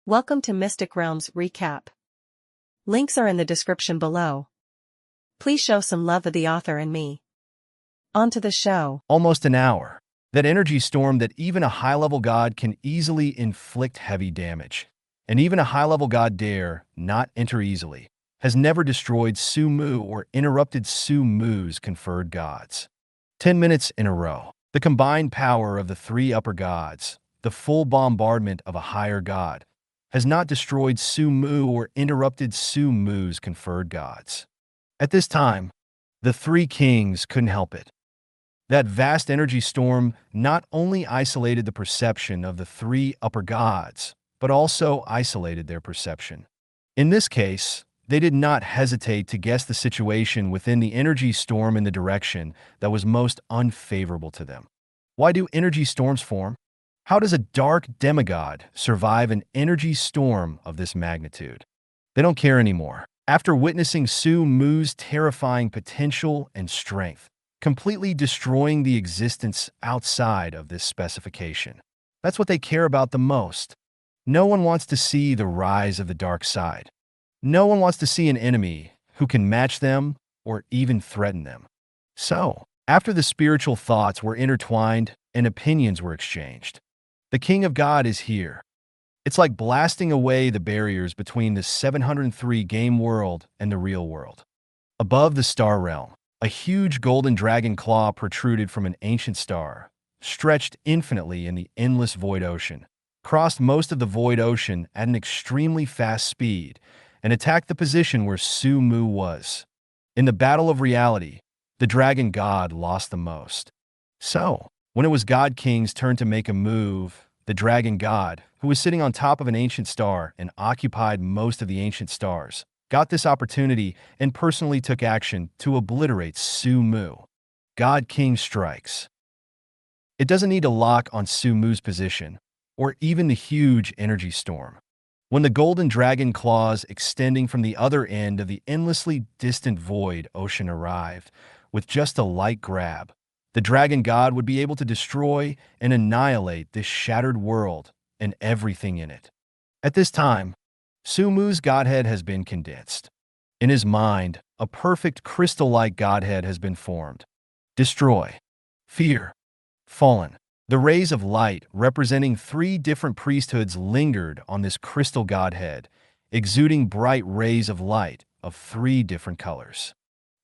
Welcome to Mystic Realms Recap. Links are in the description below. Please show some love of the author and me. On to the show. Almost an hour. That energy storm that even a high-level god can easily inflict heavy damage. And even a high-level god dare not enter easily, has never destroyed Su-Mu or interrupted Su-Mu's conferred gods. 10 minutes in a row. The combined power of the three upper gods, the full bombardment of a higher god, has not destroyed Su-Mu or interrupted Su-Mu's conferred gods. At this time, the three kings couldn't help it. That vast energy storm not only isolated the perception of the three upper gods, but also isolated their perception. In this case, they did not hesitate to guess the situation within the energy storm in the direction that was most unfavorable to them. Why do energy storms form? How does a dark demigod survive an energy storm of this magnitude? They don't care anymore. After witnessing Su-Mu's terrifying potential and strength, completely destroying the existence outside of this specification. That's what they care about the most. No one wants to see the rise of the dark side. No one wants to see an enemy who can match them or even threaten them. So, after the spiritual thoughts were intertwined and opinions were exchanged, the King of God is here. It's like blasting away the barriers between the 703 game world and the real world. Above the star realm, a huge golden dragon claw protruded from an ancient star, stretched infinitely in the endless void ocean, crossed most of the void ocean at an extremely fast speed, and attacked the position where Su-Mu was. In the battle of reality, the dragon god lost the most. So, when it was God King's turn to make a move, the dragon god, who was sitting on top of an ancient star and occupied most of the ancient stars, got this opportunity and personally took action to obliterate Su-Mu. God King strikes. It doesn't need to lock on Su-Mu's position, or even the huge energy storm. When the golden dragon claws extending from the other end of the endlessly distant void ocean arrived, with just a light grab, the dragon god would be able to destroy and annihilate this shattered world and everything in it. At this time, Su-Mu's godhead has been condensed. In his mind, a perfect crystal-like godhead has been formed. Destroy. Fear. Fallen. The rays of light representing three different priesthoods lingered on this crystal godhead, exuding bright rays of light of three different colors.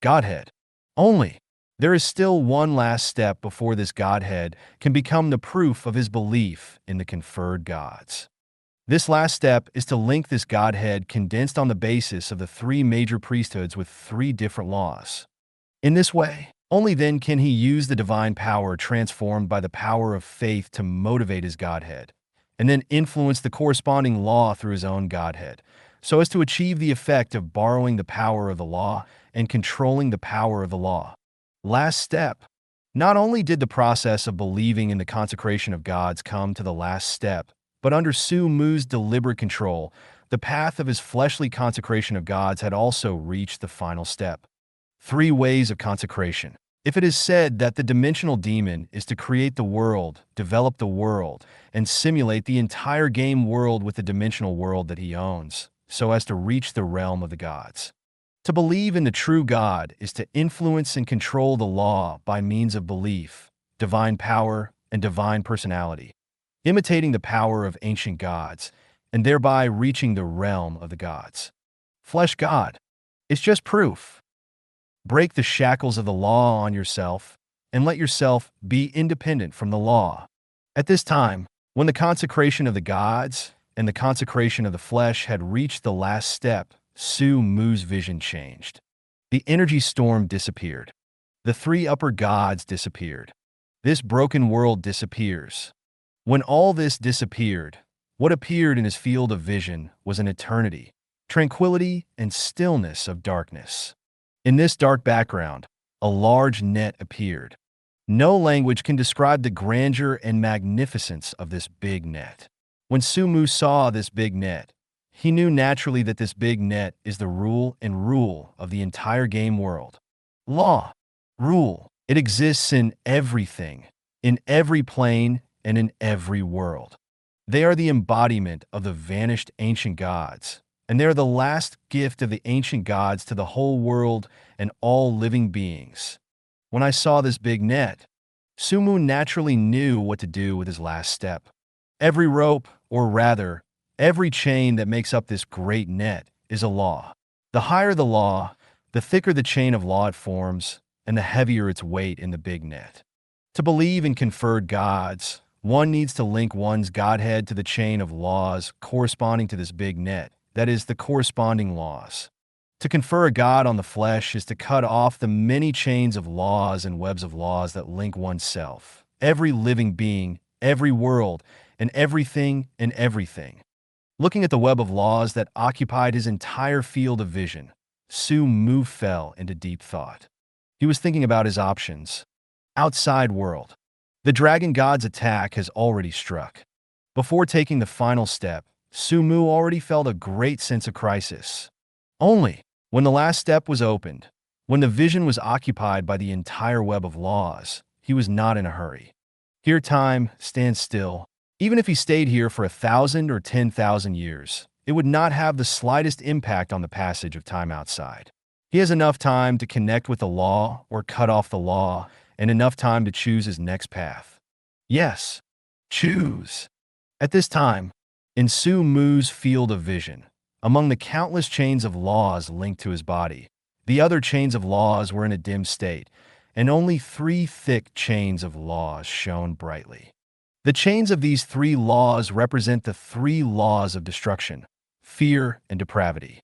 Godhead. Only. There is still one last step before this godhead can become the proof of his belief in the conferred gods. This last step is to link this godhead condensed on the basis of the three major priesthoods with three different laws. In this way, only then can he use the divine power transformed by the power of faith to motivate his godhead, and then influence the corresponding law through his own godhead, so as to achieve the effect of borrowing the power of the law and controlling the power of the law. Last step. Not only did the process of believing in the consecration of gods come to the last step, but under Su-Mu's deliberate control, the path of his fleshly consecration of gods had also reached the final step. 3 ways of consecration. If it is said that the dimensional demon is to create the world, develop the world, and simulate the entire game world with the dimensional world that he owns, so as to reach the realm of the gods. To believe in the true God is to influence and control the law by means of belief, divine power, and divine personality, imitating the power of ancient gods, and thereby reaching the realm of the gods. Flesh God. It's just proof. Break the shackles of the law on yourself, and let yourself be independent from the law. At this time, when the consecration of the gods and the consecration of the flesh had reached the last step, Su-Mu's vision changed. The energy storm disappeared. The three upper gods disappeared. This broken world disappears. When all this disappeared, what appeared in his field of vision was an eternity, tranquility, and stillness of darkness. In this dark background, a large net appeared. No language can describe the grandeur and magnificence of this big net. When Su-Mu saw this big net, he knew naturally that this big net is the rule of the entire game world. Law, rule, it exists in everything, in every plane, and in every world. They are the embodiment of the vanished ancient gods, and they are the last gift of the ancient gods to the whole world and all living beings. When I saw this big net, Sumu naturally knew what to do with his last step. Every rope, or rather, every chain that makes up this great net is a law. The higher the law, the thicker the chain of law it forms, and the heavier its weight in the big net. To believe in conferred gods, one needs to link one's godhead to the chain of laws corresponding to this big net, that is, the corresponding laws. To confer a god on the flesh is to cut off the many chains of laws and webs of laws that link oneself, every living being, every world, and everything and everything. Looking at the web of laws that occupied his entire field of vision, Su Mu fell into deep thought. He was thinking about his options. Outside world. The dragon god's attack has already struck. Before taking the final step, Su Mu already felt a great sense of crisis. Only, when the last step was opened, when the vision was occupied by the entire web of laws, he was not in a hurry. Here time stands still. Even if he stayed here for 1,000 or 10,000 years, it would not have the slightest impact on the passage of time outside. He has enough time to connect with the law or cut off the law, and enough time to choose his next path. Yes, choose. At this time, in Su Mu's field of vision, among the countless chains of laws linked to his body, the other chains of laws were in a dim state, and only 3 thick chains of laws shone brightly. The chains of these 3 laws represent the 3 laws of destruction, fear, and depravity,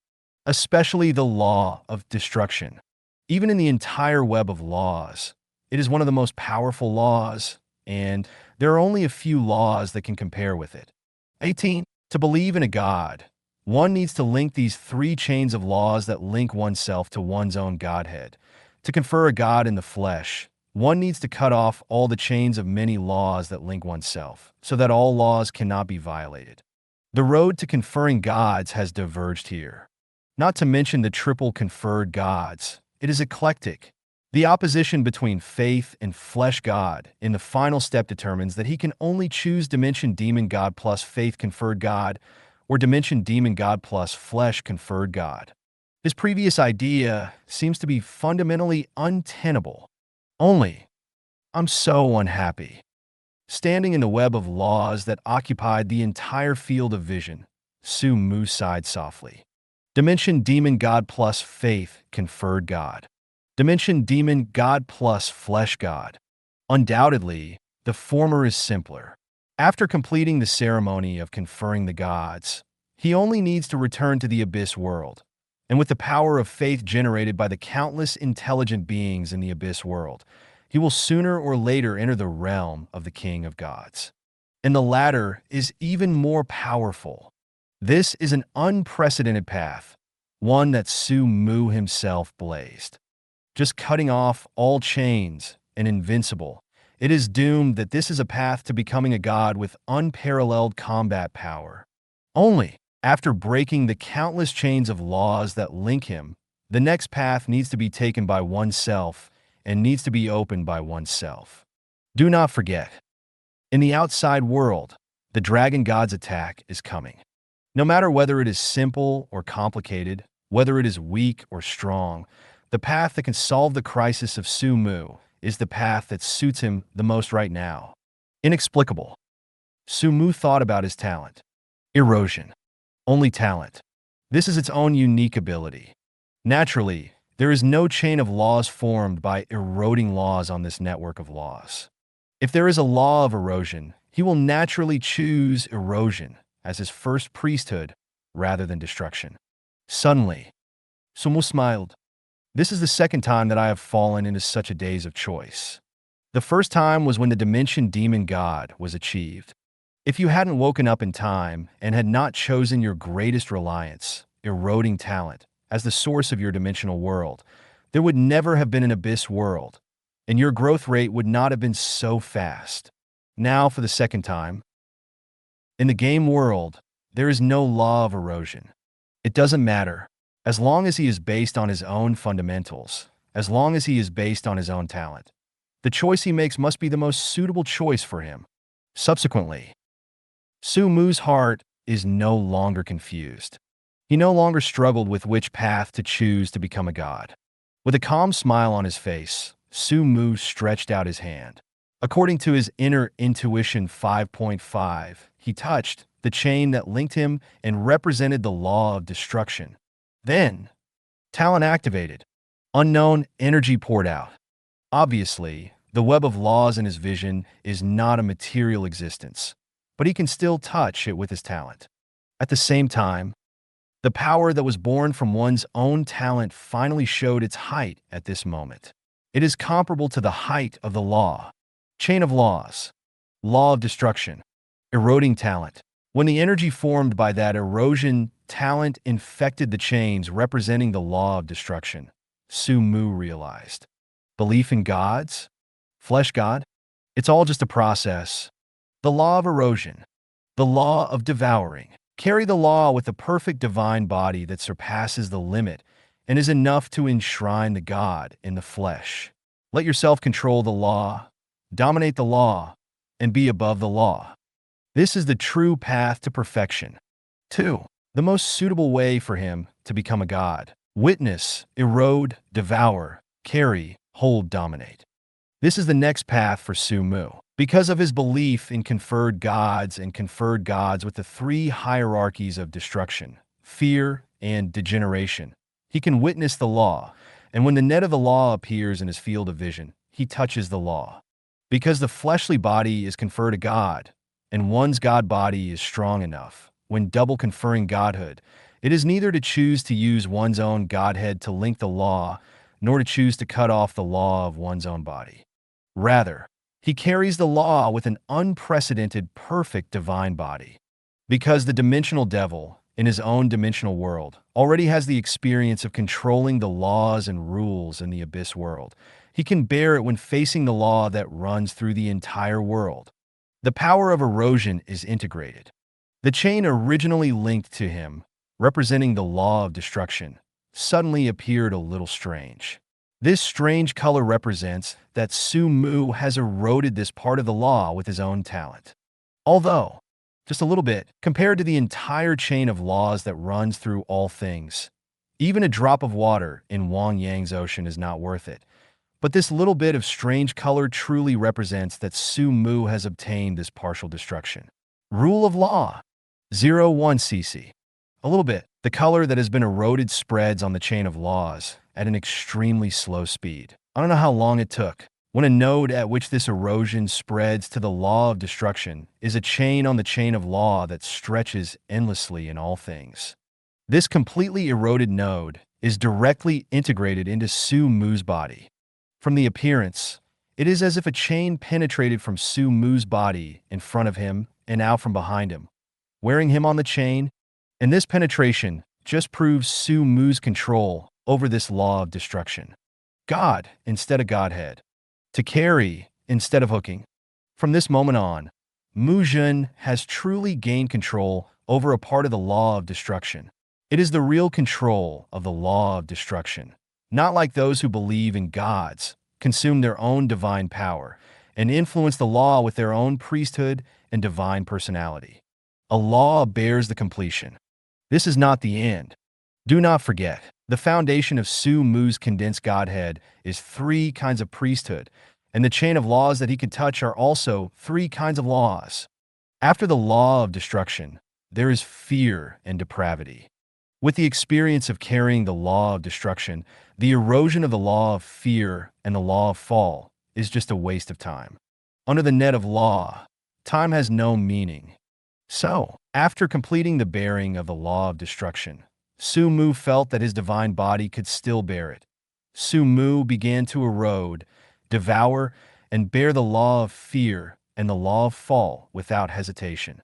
especially the law of destruction. Even in the entire web of laws, it is one of the most powerful laws, and there are only a few laws that can compare with it. 18. To believe in a god, one needs to link these 3 chains of laws that link oneself to one's own godhead. To confer a god in the flesh, one needs to cut off all the chains of many laws that link oneself, so that all laws cannot be violated. The road to conferring gods has diverged here. Not to mention the triple conferred gods, it is eclectic. The opposition between faith and flesh god in the final step determines that he can only choose dimension demon god plus faith conferred god, or dimension demon god plus flesh conferred god. His previous idea seems to be fundamentally untenable. Only, I'm so unhappy. Standing in the web of laws that occupied the entire field of vision, Su Mu sighed softly. Dimension demon god plus faith conferred god. Dimension demon god plus flesh god. Undoubtedly, the former is simpler. After completing the ceremony of conferring the gods, he only needs to return to the abyss world, and with the power of faith generated by the countless intelligent beings in the abyss world, he will sooner or later enter the realm of the King of Gods. And the latter is even more powerful. This is an unprecedented path, one that Su Mu himself blazed. Just cutting off all chains and invincible, it is doomed that this is a path to becoming a god with unparalleled combat power. Only, after breaking the countless chains of laws that link him, the next path needs to be taken by oneself and needs to be opened by oneself. Do not forget, in the outside world, the dragon god's attack is coming. No matter whether it is simple or complicated, whether it is weak or strong, the path that can solve the crisis of Su Mu is the path that suits him the most right now. Inexplicable. Su Mu thought about his talent. Erosion. Only talent. This is its own unique ability. Naturally, there is no chain of laws formed by eroding laws on this network of laws. If there is a law of erosion, he will naturally choose erosion as his first priesthood rather than destruction. Suddenly, Su Mu smiled. This is the second time that I have fallen into such a daze of choice. The first time was when the dimension demon god was achieved. If you hadn't woken up in time and had not chosen your greatest reliance, eroding talent, as the source of your dimensional world, there would never have been an abyss world, and your growth rate would not have been so fast. Now, for the second time, in the game world, there is no law of erosion. It doesn't matter. As long as he is based on his own fundamentals, as long as he is based on his own talent, the choice he makes must be the most suitable choice for him. Subsequently, Su Mu's heart is no longer confused. He no longer struggled with which path to choose to become a god. With a calm smile on his face, Su Mu stretched out his hand. According to his inner intuition 5.5, he touched the chain that linked him and represented the law of destruction. Then, talent activated. Unknown energy poured out. Obviously, the web of laws in his vision is not a material existence, but he can still touch it with his talent. At the same time, the power that was born from one's own talent finally showed its height at this moment. It is comparable to the height of the law. Chain of laws. Law of destruction. Eroding talent. When the energy formed by that erosion, talent infected the chains representing the law of destruction. Su Mu realized. Belief in gods? Flesh god? It's all just a process. The law of erosion. The law of devouring. Carry the law with a perfect divine body that surpasses the limit and is enough to enshrine the god in the flesh. Let yourself control the law, dominate the law, and be above the law. This is the true path to perfection. 2. The most suitable way for him to become a god. Witness, erode, devour, carry, hold, dominate. This is the next path for Su Mu. Because of his belief in conferred gods with the three hierarchies of destruction, fear, and degeneration, he can witness the law, and when the net of the law appears in his field of vision, he touches the law. Because the fleshly body is conferred a god, and one's god body is strong enough, when double conferring godhood, it is neither to choose to use one's own godhead to link the law, nor to choose to cut off the law of one's own body. Rather, he carries the law with an unprecedented, perfect divine body. Because the dimensional devil, in his own dimensional world, already has the experience of controlling the laws and rules in the abyss world, he can bear it when facing the law that runs through the entire world. The power of erosion is integrated. The chain originally linked to him, representing the law of destruction, suddenly appeared a little strange. This strange color represents that Su Mu has eroded this part of the law with his own talent. Although, just a little bit, compared to the entire chain of laws that runs through all things, even a drop of water in Wang Yang's ocean is not worth it. But this little bit of strange color truly represents that Su Mu has obtained this partial destruction. Rule of law. 0.1 cc. A little bit. The color that has been eroded spreads on the chain of laws at an extremely slow speed. I don't know how long it took. When a node at which this erosion spreads to the law of destruction is a chain on the chain of law that stretches endlessly in all things. This completely eroded node is directly integrated into Su Mu's body. From the appearance, it is as if a chain penetrated from Su Mu's body in front of him and out from behind him, wearing him on the chain, and this penetration just proves Su Mu's control over this law of destruction. God instead of Godhead. To carry instead of hooking. From this moment on, Mu Jun has truly gained control over a part of the law of destruction. It is the real control of the law of destruction. Not like those who believe in gods, consume their own divine power, and influence the law with their own priesthood and divine personality. A law bears the completion. This is not the end. Do not forget, the foundation of Su Mu's condensed godhead is 3 kinds of priesthood, and the chain of laws that he can touch are also 3 kinds of laws. After the law of destruction, there is fear and depravity. With the experience of carrying the law of destruction, the erosion of the law of fear and the law of fall is just a waste of time. Under the net of law, time has no meaning. So, after completing the bearing of the law of destruction, Su Mu felt that his divine body could still bear it. Su Mu began to erode, devour, and bear the law of fear and the law of fall without hesitation.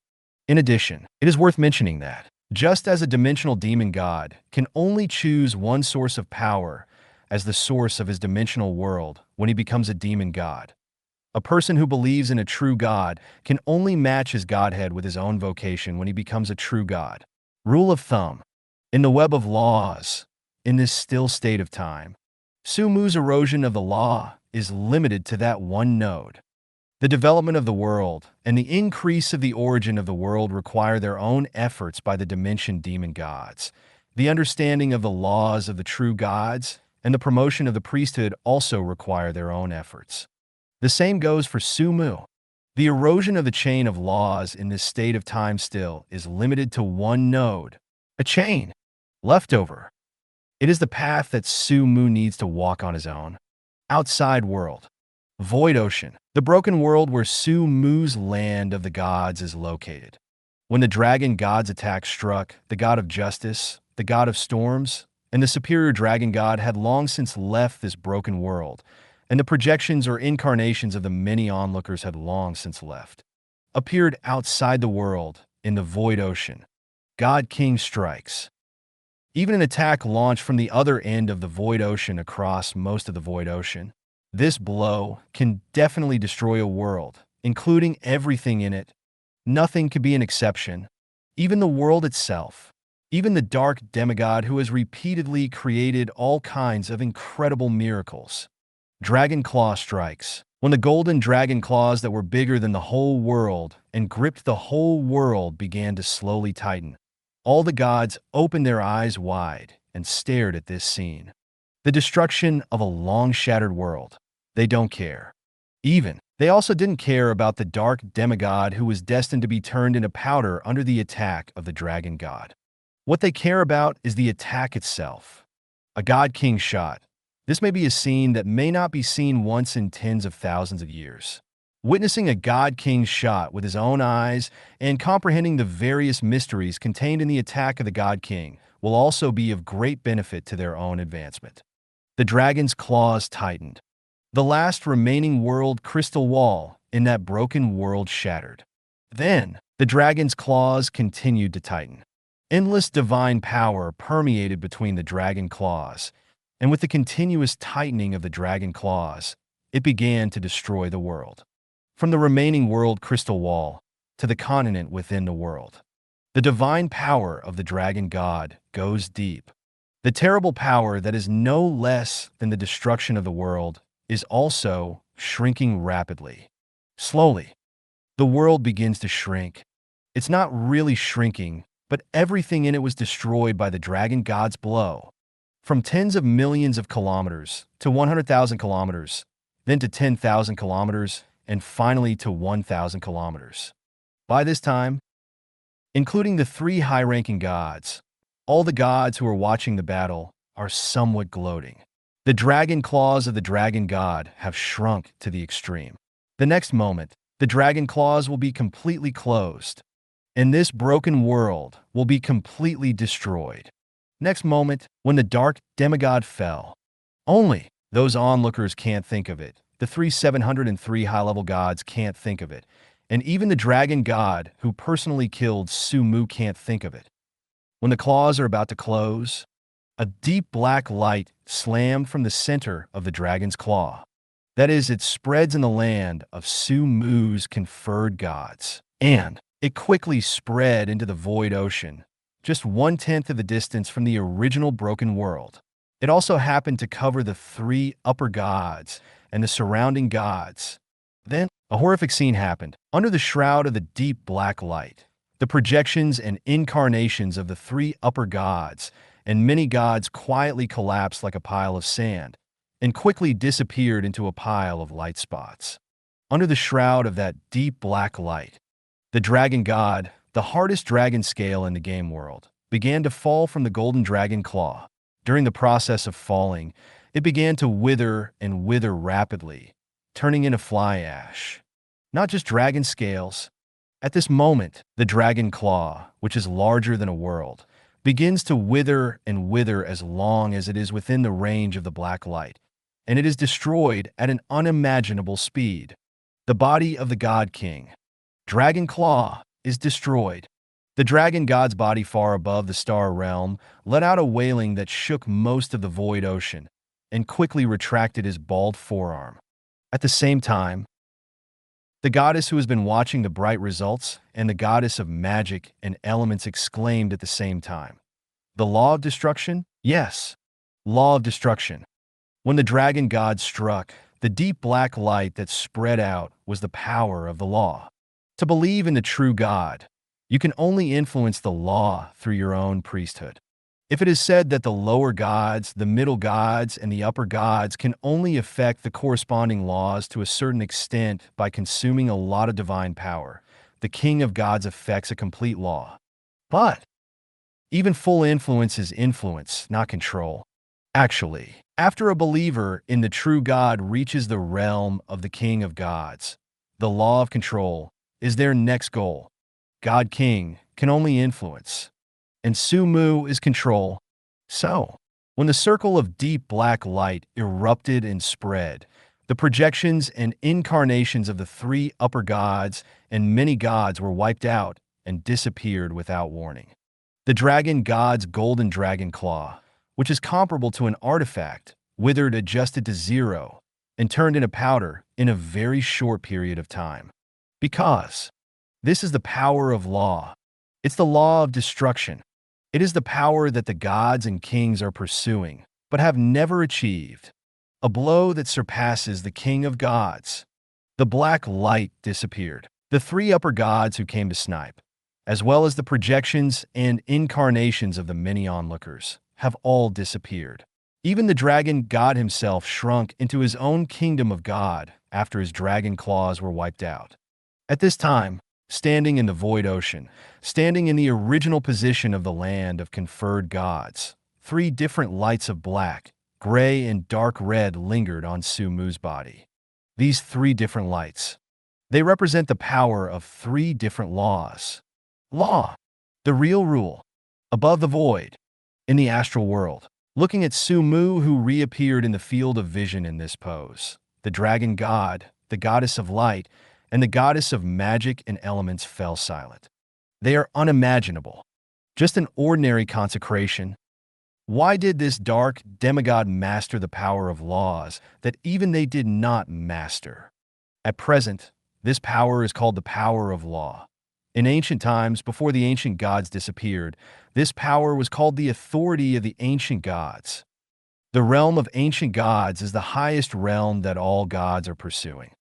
In addition, it is worth mentioning that, just as a dimensional demon god can only choose one source of power as the source of his dimensional world when he becomes a demon god, a person who believes in a true god can only match his godhead with his own vocation when he becomes a true god. Rule of thumb. In the web of laws, in this still state of time, Su Mu's erosion of the law is limited to that one node. The development of the world and the increase of the origin of the world require their own efforts by the dimension demon gods. The understanding of the laws of the true gods and the promotion of the priesthood also require their own efforts. The same goes for Sumu. The erosion of the chain of laws in this state of time still is limited to one node, a chain, leftover. It is the path that Sumu needs to walk on his own. Outside world. Void Ocean, the broken world where Sumu's land of the gods is located. When the dragon god's attack struck, the god of justice, the god of storms, and the superior dragon god had long since left this broken world, and the projections or incarnations of the many onlookers had long since left. Appeared outside the world, in the Void Ocean. God King strikes. Even an attack launched from the other end of the Void Ocean across most of the Void Ocean. This blow can definitely destroy a world, including everything in it. Nothing could be an exception. Even the world itself. Even the dark demigod who has repeatedly created all kinds of incredible miracles. Dragon Claw strikes. When the golden dragon claws that were bigger than the whole world and gripped the whole world began to slowly tighten, all the gods opened their eyes wide and stared at this scene. The destruction of a long-shattered world. They don't care. They also didn't care about the dark demigod who was destined to be turned into powder under the attack of the dragon god. What they care about is the attack itself. A god king shot. This may be a scene that may not be seen once in tens of thousands of years. Witnessing a god king shot with his own eyes and comprehending the various mysteries contained in the attack of the god king will also be of great benefit to their own advancement. The dragon's claws tightened. The last remaining world crystal wall in that broken world shattered. Then, the dragon's claws continued to tighten. Endless divine power permeated between the dragon claws, and with the continuous tightening of the dragon claws, it began to destroy the world. From the remaining world crystal wall to the continent within the world. The divine power of the dragon god goes deep. The terrible power that is no less than the destruction of the world is also shrinking rapidly. Slowly, the world begins to shrink. It's not really shrinking, but everything in it was destroyed by the dragon god's blow. From tens of millions of kilometers to 100,000 kilometers, then to 10,000 kilometers, and finally to 1,000 kilometers. By this time, including the three high-ranking gods, all the gods who are watching the battle are somewhat gloating. The dragon claws of the dragon god have shrunk to the extreme. The next moment, the dragon claws will be completely closed, and this broken world will be completely destroyed. Next moment, when the dark demigod fell. Only those onlookers can't think of it. The 703 high-level gods can't think of it. And even the dragon god who personally killed Sumu can't think of it. When the claws are about to close, a deep black light slammed from the center of the dragon's claw. That is, it spreads in the land of Sumu's conferred gods. And it quickly spread into the Void Ocean, just 1/10 of the distance from the original broken world. It also happened to cover the three upper gods and the surrounding gods. Then, a horrific scene happened. Under the shroud of the deep black light, the projections and incarnations of the three upper gods and many gods quietly collapsed like a pile of sand and quickly disappeared into a pile of light spots. Under the shroud of that deep black light, the dragon god, the hardest dragon scale in the game world, began to fall from the golden dragon claw. During the process of falling, it began to wither and wither rapidly, turning into fly ash. Not just dragon scales. At this moment, the dragon claw, which is larger than a world, begins to wither and wither as long as it is within the range of the black light, and it is destroyed at an unimaginable speed. The body of the God King, Dragon Claw, is destroyed. The dragon god's body far above the star realm let out a wailing that shook most of the Void Ocean and quickly retracted his bald forearm. At the same time, the goddess who has been watching the bright results and the goddess of magic and elements exclaimed at the same time. The law of destruction? Yes, law of destruction. When the dragon god struck, The deep black light that spread out was the power of the law. To believe in the true God, you can only influence the law through your own priesthood. If it is said that the lower gods, the middle gods, and the upper gods can only affect the corresponding laws to a certain extent by consuming a lot of divine power, the king of gods affects a complete law. But even full influence is influence, not control. Actually, after a believer in the true God reaches the realm of the king of gods, the law of control is their next goal. God King can only influence, and Sumu is control. So, when the circle of deep black light erupted and spread, the projections and incarnations of the three upper gods and many gods were wiped out and disappeared without warning. The dragon god's golden dragon claw, which is comparable to an artifact, withered, adjusted to zero, and turned into powder in a very short period of time. Because this is the power of law. It's the law of destruction. It is the power that the gods and kings are pursuing, but have never achieved. A blow that surpasses the king of gods. The black light disappeared. The three upper gods who came to snipe, as well as the projections and incarnations of the many onlookers, have all disappeared. Even the dragon god himself shrunk into his own kingdom of God after his dragon claws were wiped out. At this time, standing in the void ocean, standing in the original position of the land of conferred gods, three different lights of black, gray, and dark red lingered on Sumu's body. These three different lights, they represent the power of three different laws. Law, the real rule, above the void, in the astral world. Looking at Sumu, who reappeared in the field of vision in this pose, the dragon god, the goddess of light, and the goddess of magic and elements fell silent. They are unimaginable. Just an ordinary consecration. Why did this dark demigod master the power of laws that even they did not master? At present, this power is called the power of law. In ancient times, before the ancient gods disappeared, this power was called the authority of the ancient gods. The realm of ancient gods is the highest realm that all gods are pursuing.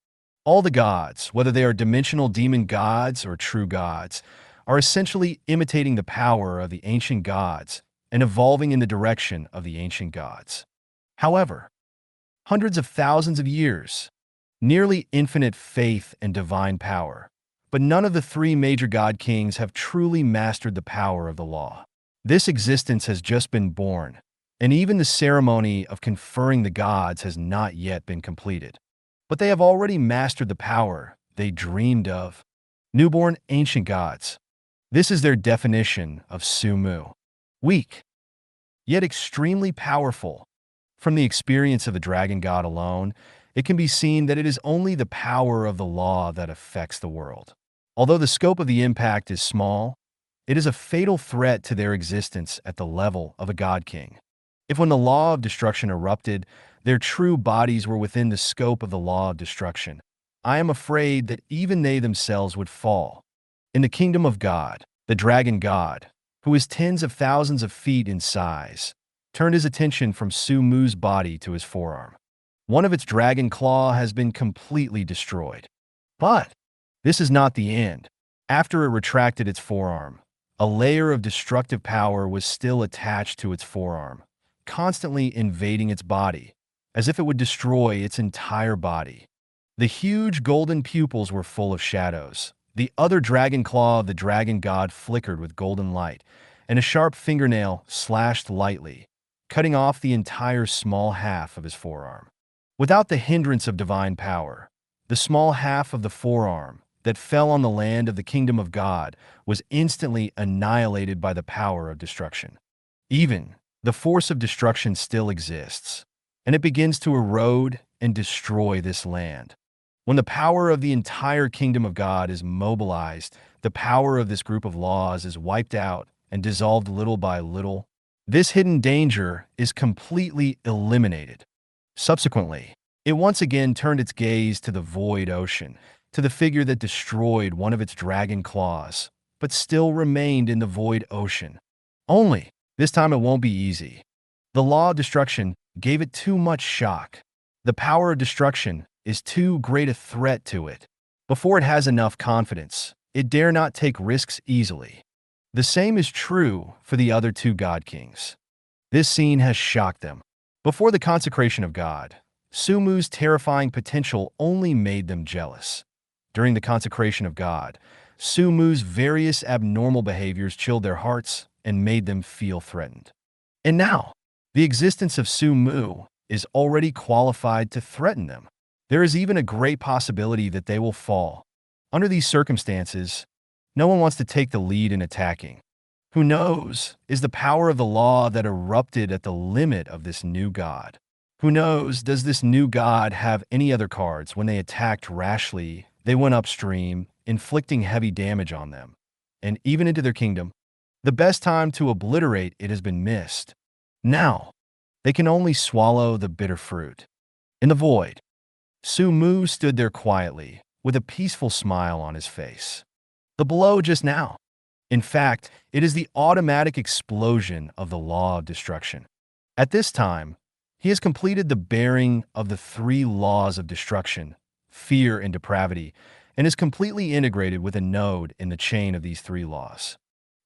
All the gods, whether they are dimensional demon gods or true gods, are essentially imitating the power of the ancient gods and evolving in the direction of the ancient gods. However, hundreds of thousands of years, nearly infinite faith and divine power, but none of the three major god kings have truly mastered the power of the law. This existence has just been born, and even the ceremony of conferring the gods has not yet been completed. But they have already mastered the power they dreamed of. Newborn ancient gods. This is their definition of Sumu. Weak, yet extremely powerful. From the experience of the dragon god alone, it can be seen that it is only the power of the law that affects the world. Although the scope of the impact is small, it is a fatal threat to their existence at the level of a god king. If when the law of destruction erupted, their true bodies were within the scope of the law of destruction, I am afraid that even they themselves would fall. In the kingdom of God, the dragon god, who is tens of thousands of feet in size, turned his attention from Sumu's body to his forearm. One of its dragon claw has been completely destroyed. But this is not the end. After it retracted its forearm, a layer of destructive power was still attached to its forearm, constantly invading its body, as if it would destroy its entire body. The huge golden pupils were full of shadows. The other dragon claw of the dragon god flickered with golden light, and a sharp fingernail slashed lightly, cutting off the entire small half of his forearm. Without the hindrance of divine power, the small half of the forearm that fell on the land of the kingdom of God was instantly annihilated by the power of destruction. Even the force of destruction still exists, and it begins to erode and destroy this land. When the power of the entire kingdom of God is mobilized, the power of this group of laws is wiped out and dissolved little by little. This hidden danger is completely eliminated. Subsequently, it once again turned its gaze to the void ocean, to the figure that destroyed one of its dragon claws, but still remained in the void ocean. Only, this time it won't be easy. The law of destruction gave it too much shock. The power of destruction is too great a threat to it. Before it has enough confidence, it dare not take risks easily. The same is true for the other two god kings. This scene has shocked them. Before the consecration of God, Sumu's terrifying potential only made them jealous. During the consecration of God, Sumu's various abnormal behaviors chilled their hearts and made them feel threatened. And now, the existence of Sumu is already qualified to threaten them. There is even a great possibility that they will fall. Under these circumstances, no one wants to take the lead in attacking. Who knows is the power of the law that erupted at the limit of this new god. Who knows, does this new god have any other cards when they attacked rashly? They went upstream, inflicting heavy damage on them, and even into their kingdom. The best time to obliterate it has been missed. Now, they can only swallow the bitter fruit. In the void, Sumu stood there quietly, with a peaceful smile on his face. The blow just now. In fact, it is the automatic explosion of the law of destruction. At this time, he has completed the bearing of the three laws of destruction, fear and depravity, and is completely integrated with a node in the chain of these three laws.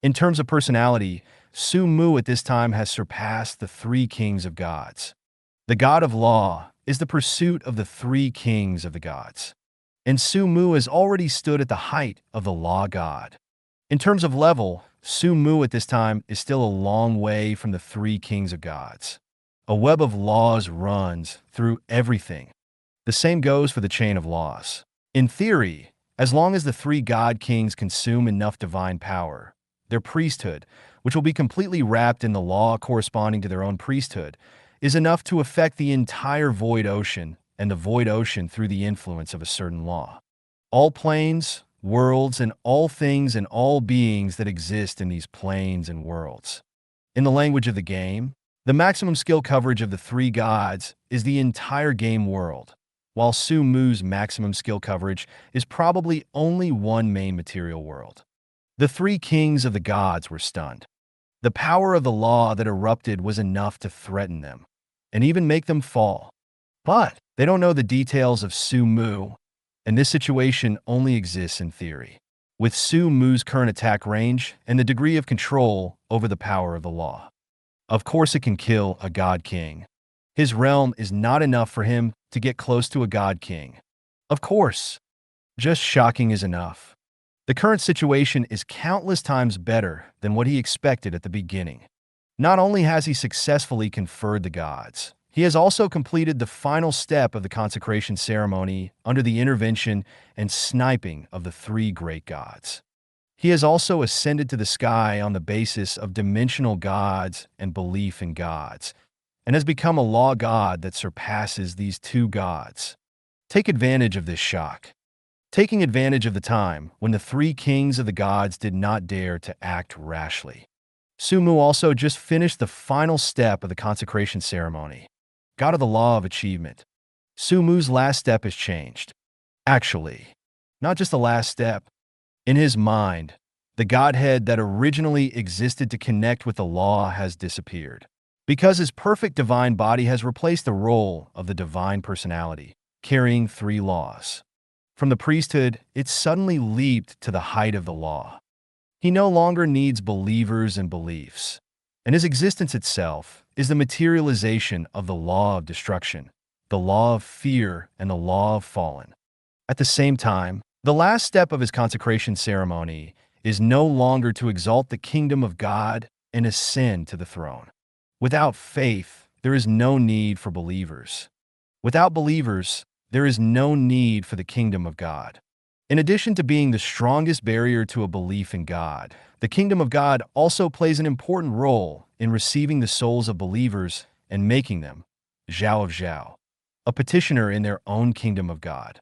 In terms of personality, Sumu at this time has surpassed the three kings of gods. The god of law is the pursuit of the three kings of the gods. And Sumu has already stood at the height of the law god. In terms of level, Sumu at this time is still a long way from the three kings of gods. A web of laws runs through everything. The same goes for the chain of laws. In theory, as long as the three god kings consume enough divine power, their priesthood, which will be completely wrapped in the law corresponding to their own priesthood, is enough to affect the entire void ocean and the void ocean through the influence of a certain law. All planes, worlds, and all things and all beings that exist in these planes and worlds. In the language of the game, the maximum skill coverage of the three gods is the entire game world, while Sumu's maximum skill coverage is probably only one main material world. The three kings of the gods were stunned. The power of the law that erupted was enough to threaten them, and even make them fall. But they don't know the details of Sumu, and this situation only exists in theory. With Sumu's current attack range and the degree of control over the power of the law, of course it can kill a god king. His realm is not enough for him to get close to a god king. Of course, just shocking is enough. The current situation is countless times better than what he expected at the beginning. Not only has he successfully conferred the gods, he has also completed the final step of the consecration ceremony under the intervention and sniping of the three great gods. He has also ascended to the sky on the basis of dimensional gods and belief in gods, and has become a law god that surpasses these two gods. Take advantage of this shock. Taking advantage of the time when the three kings of the gods did not dare to act rashly. Sumu also just finished the final step of the consecration ceremony, god of the law of achievement. Sumu's last step has changed. Actually, not just the last step. In his mind, the godhead that originally existed to connect with the law has disappeared, because his perfect divine body has replaced the role of the divine personality, carrying three laws. From the priesthood, it suddenly leaped to the height of the law. He no longer needs believers and beliefs, and his existence itself is the materialization of the law of destruction, the law of fear, and the law of fallen. At the same time, the last step of his consecration ceremony is no longer to exalt the kingdom of God and ascend to the throne. Without faith, there is no need for believers. Without believers, there is no need for the kingdom of God. In addition to being the strongest barrier to a belief in God, the kingdom of God also plays an important role in receiving the souls of believers and making them, Zhao of Zhao, a petitioner in their own kingdom of God.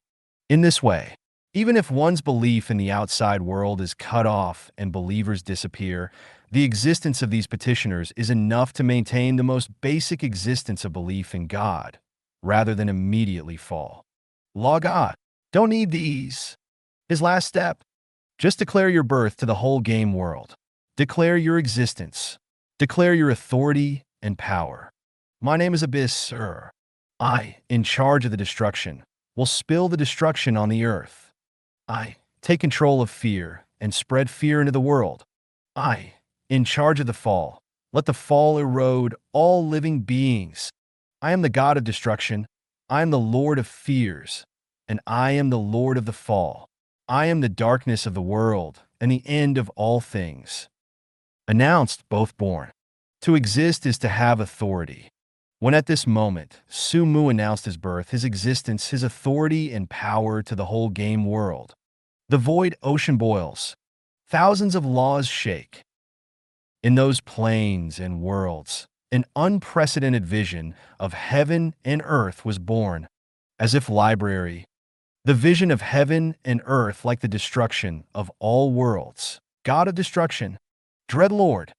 In this way, even if one's belief in the outside world is cut off and believers disappear, the existence of these petitioners is enough to maintain the most basic existence of belief in God, rather than immediately fall. Law God, don't need these. His last step, just declare your birth to the whole game world. Declare your existence. Declare your authority and power. My name is Abyss, sir. I, in charge of the destruction, will spill the destruction on the earth. I, take control of fear and spread fear into the world. I, in charge of the fall, let the fall erode all living beings. I am the God of destruction. I am the Lord of fears, and I am the Lord of the fall. I am the darkness of the world and the end of all things. Announced, both born. To exist is to have authority. When at this moment, Sumu announced his birth, his existence, his authority and power to the whole game world. The void ocean boils. Thousands of laws shake. In those planes and worlds, an unprecedented vision of heaven and earth was born, as if library. The vision of heaven and earth like the destruction of all worlds. God of destruction, dread Lord,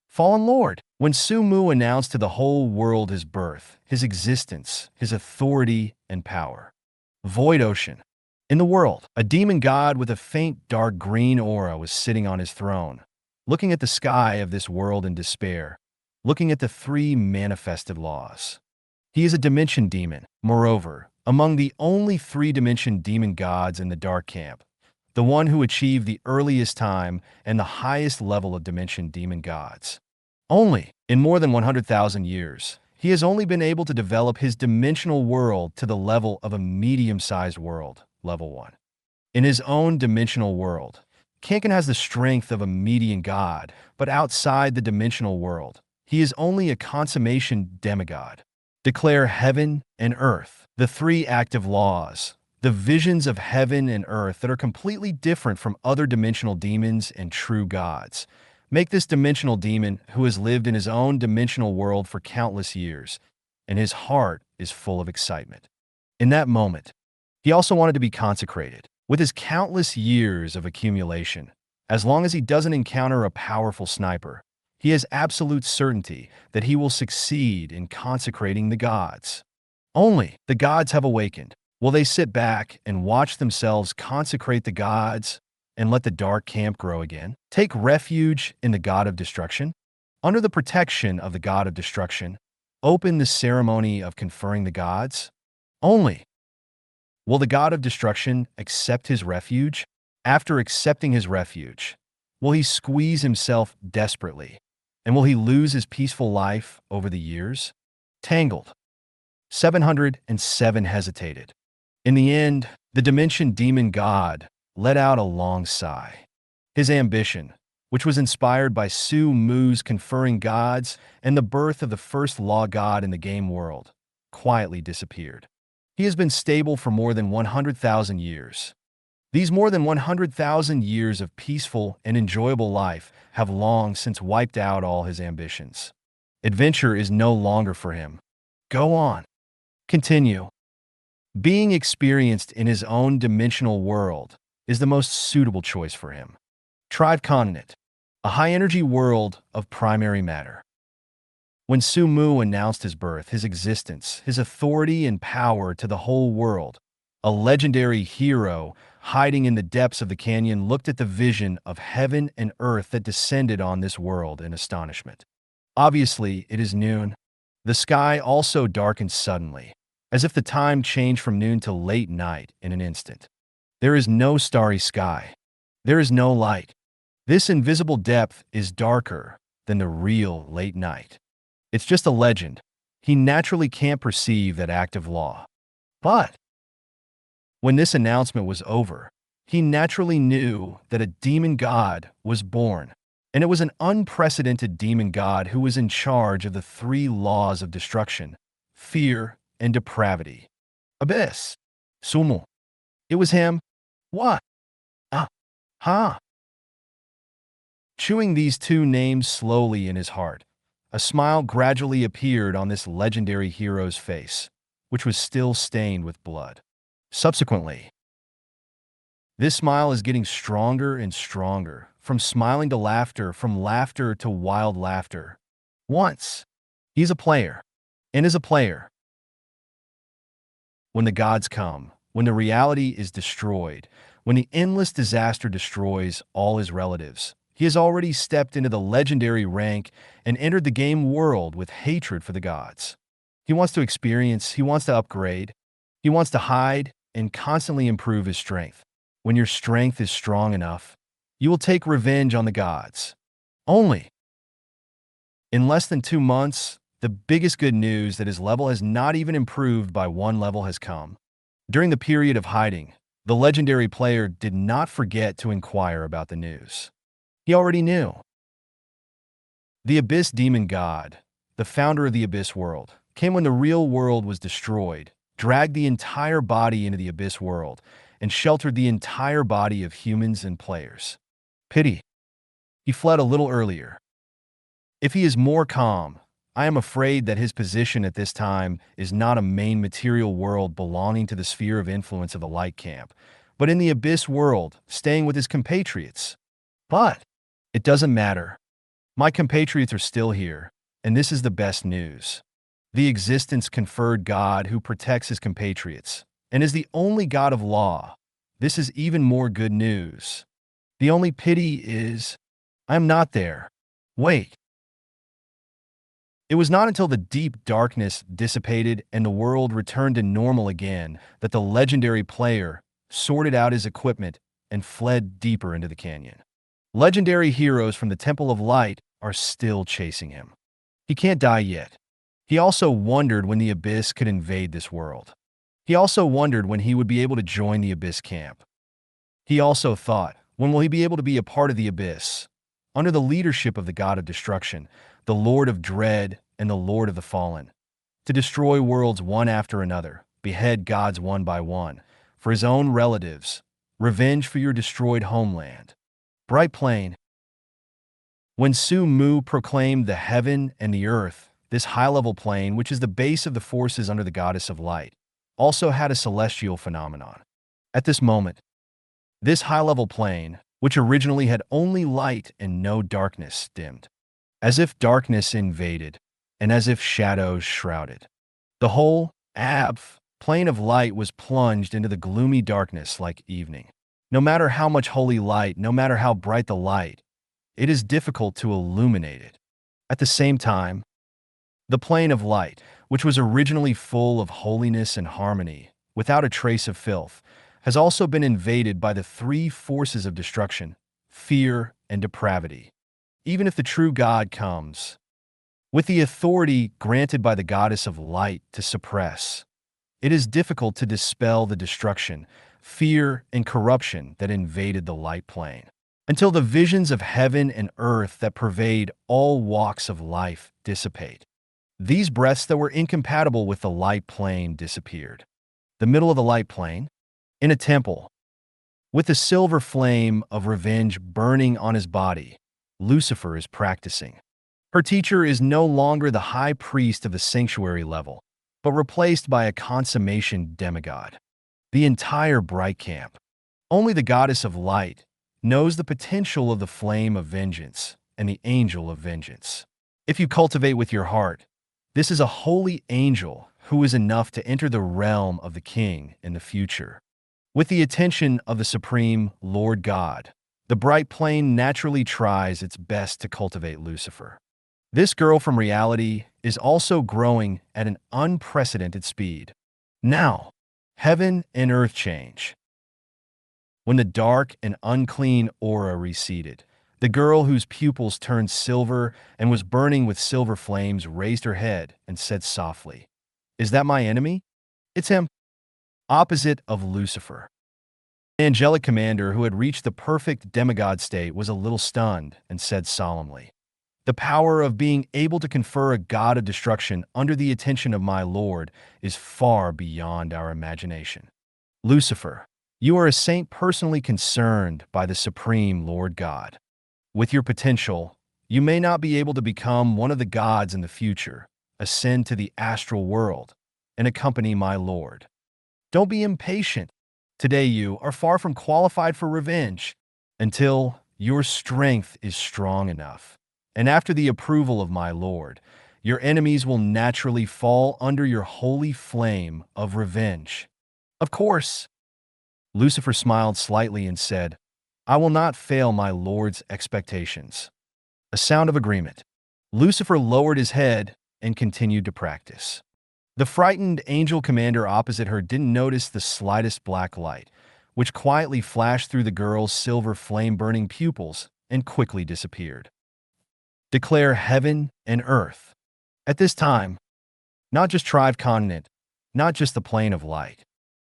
fallen Lord. When Sumu announced to the whole world his birth, his existence, his authority and power. Void ocean. In the world, a demon god with a faint dark green aura was sitting on his throne, looking at the sky of this world in despair, looking at the three manifested laws. He is a dimension demon, moreover, among the only three-dimension demon gods in the Dark Camp, the one who achieved the earliest time and the highest level of dimension demon gods. Only, in more than 100,000 years, he has only been able to develop his dimensional world to the level of a medium-sized world, level 1. In his own dimensional world, Kanken has the strength of a median god, but outside the dimensional world, he is only a consummation demigod. Declare heaven and earth, the three active laws, the visions of heaven and earth that are completely different from other dimensional demons and true gods. Make this dimensional demon who has lived in his own dimensional world for countless years, and his heart is full of excitement. In that moment, he also wanted to be consecrated. With his countless years of accumulation, as long as he doesn't encounter a powerful sniper, he has absolute certainty that he will succeed in consecrating the gods. Only the gods have awakened. Will they sit back and watch themselves consecrate the gods and let the dark camp grow again? Take refuge in the god of destruction? Under the protection of the god of destruction, open the ceremony of conferring the gods? Only will the god of destruction accept his refuge? After accepting his refuge, will he squeeze himself desperately? And will he lose his peaceful life over the years? Tangled. 707 hesitated. In the end, the dimension demon god let out a long sigh. His ambition, which was inspired by Su Mu's conferring gods and the birth of the first law god in the game world, quietly disappeared. He has been stable for more than 100,000 years. These more than 100,000 years of peaceful and enjoyable life have long since wiped out all his ambitions. Adventure is no longer for him. Go on. Continue. Being experienced in his own dimensional world is the most suitable choice for him. Tribe Continent, a high-energy world of primary matter. When Sumu announced his birth, his existence, his authority and power to the whole world, a legendary hero hiding in the depths of the canyon looked at the vision of heaven and earth that descended on this world in astonishment. Obviously, it is noon. The sky also darkened suddenly, as if the time changed from noon to late night in an instant. There is no starry sky. There is no light. This invisible depth is darker than the real late night. It's just a legend. He naturally can't perceive that active law. But when this announcement was over, he naturally knew that a demon god was born, and it was an unprecedented demon god who was in charge of the three laws of destruction, fear, and depravity. Abyss. Sumu. It was him. What? Ha. Chewing these two names slowly in his heart, a smile gradually appeared on this legendary hero's face, which was still stained with blood. Subsequently, this smile is getting stronger and stronger, from smiling to laughter, from laughter to wild laughter. Once, he's a player, and is a player. When the gods come, when the reality is destroyed, when the endless disaster destroys all his relatives, he has already stepped into the legendary rank and entered the game world with hatred for the gods. He wants to experience, he wants to upgrade, he wants to hide and constantly improve his strength. When your strength is strong enough, you will take revenge on the gods. Only. In less than 2 months, the biggest good news that his level has not even improved by 1 level has come. During the period of hiding, the legendary player did not forget to inquire about the news. He already knew. The Abyss Demon God, the founder of the Abyss world, came when the real world was destroyed, dragged the entire body into the Abyss world, and sheltered the entire body of humans and players. Pity. He fled a little earlier. If he is more calm, I am afraid that his position at this time is not a main material world belonging to the sphere of influence of the Light Camp, but in the Abyss world, staying with his compatriots. But it doesn't matter. My compatriots are still here, and this is the best news. The existence conferred God who protects his compatriots, and is the only God of law. This is even more good news. The only pity is, I am not there. Wait. It was not until the deep darkness dissipated and the world returned to normal again that the legendary player sorted out his equipment and fled deeper into the canyon. Legendary heroes from the Temple of Light are still chasing him. He can't die yet. He also wondered when the Abyss could invade this world. He also wondered when he would be able to join the Abyss camp. He also thought, when will he be able to be a part of the Abyss? Under the leadership of the God of Destruction, the Lord of Dread, and the Lord of the Fallen, to destroy worlds one after another, behead gods one by one, for his own relatives, revenge for your destroyed homeland. Bright Plain. When Su Mu proclaimed the heaven and the earth, this high-level plane, which is the base of the forces under the Goddess of Light, also had a celestial phenomenon. At this moment, this high-level plane, which originally had only light and no darkness, dimmed. As if darkness invaded, and as if shadows shrouded. The whole plane of light was plunged into the gloomy darkness like evening. No matter how much holy light, no matter how bright the light, it is difficult to illuminate it. At the same time, the plane of light, which was originally full of holiness and harmony, without a trace of filth, has also been invaded by the 3 forces of destruction, fear, and depravity. Even if the true God comes, with the authority granted by the Goddess of Light to suppress, it is difficult to dispel the destruction, fear, and corruption that invaded the light plane. Until the visions of heaven and earth that pervade all walks of life dissipate. These breaths that were incompatible with the light plane disappeared. The middle of the light plane, in a temple, with the silver flame of revenge burning on his body, Lucifer is practicing. Her teacher is no longer the high priest of the sanctuary level, but replaced by a consummation demigod. The entire Bright Camp, only the Goddess of Light, knows the potential of the flame of vengeance and the angel of vengeance. If you cultivate with your heart, this is a holy angel who is enough to enter the realm of the king in the future. With the attention of the Supreme Lord God, the Bright Plane naturally tries its best to cultivate Lucifer. This girl from reality is also growing at an unprecedented speed. Now, heaven and earth change. When the dark and unclean aura receded, the girl whose pupils turned silver and was burning with silver flames raised her head and said softly, "Is that my enemy?" "It's him." Opposite of Lucifer. The angelic commander who had reached the perfect demigod state was a little stunned and said solemnly, "The power of being able to confer a god of destruction under the attention of my lord is far beyond our imagination. Lucifer, you are a saint personally concerned by the Supreme Lord God. With your potential, you may not be able to become one of the gods in the future, ascend to the astral world, and accompany my lord. Don't be impatient. Today you are far from qualified for revenge until your strength is strong enough. And after the approval of my lord, your enemies will naturally fall under your holy flame of revenge." "Of course." Lucifer smiled slightly and said, "I will not fail my lord's expectations." A sound of agreement. Lucifer lowered his head and continued to practice. The frightened angel commander opposite her didn't notice the slightest black light, which quietly flashed through the girl's silver flame-burning pupils and quickly disappeared. Declare heaven and earth. At this time, not just Tribe Continent, not just the plane of light.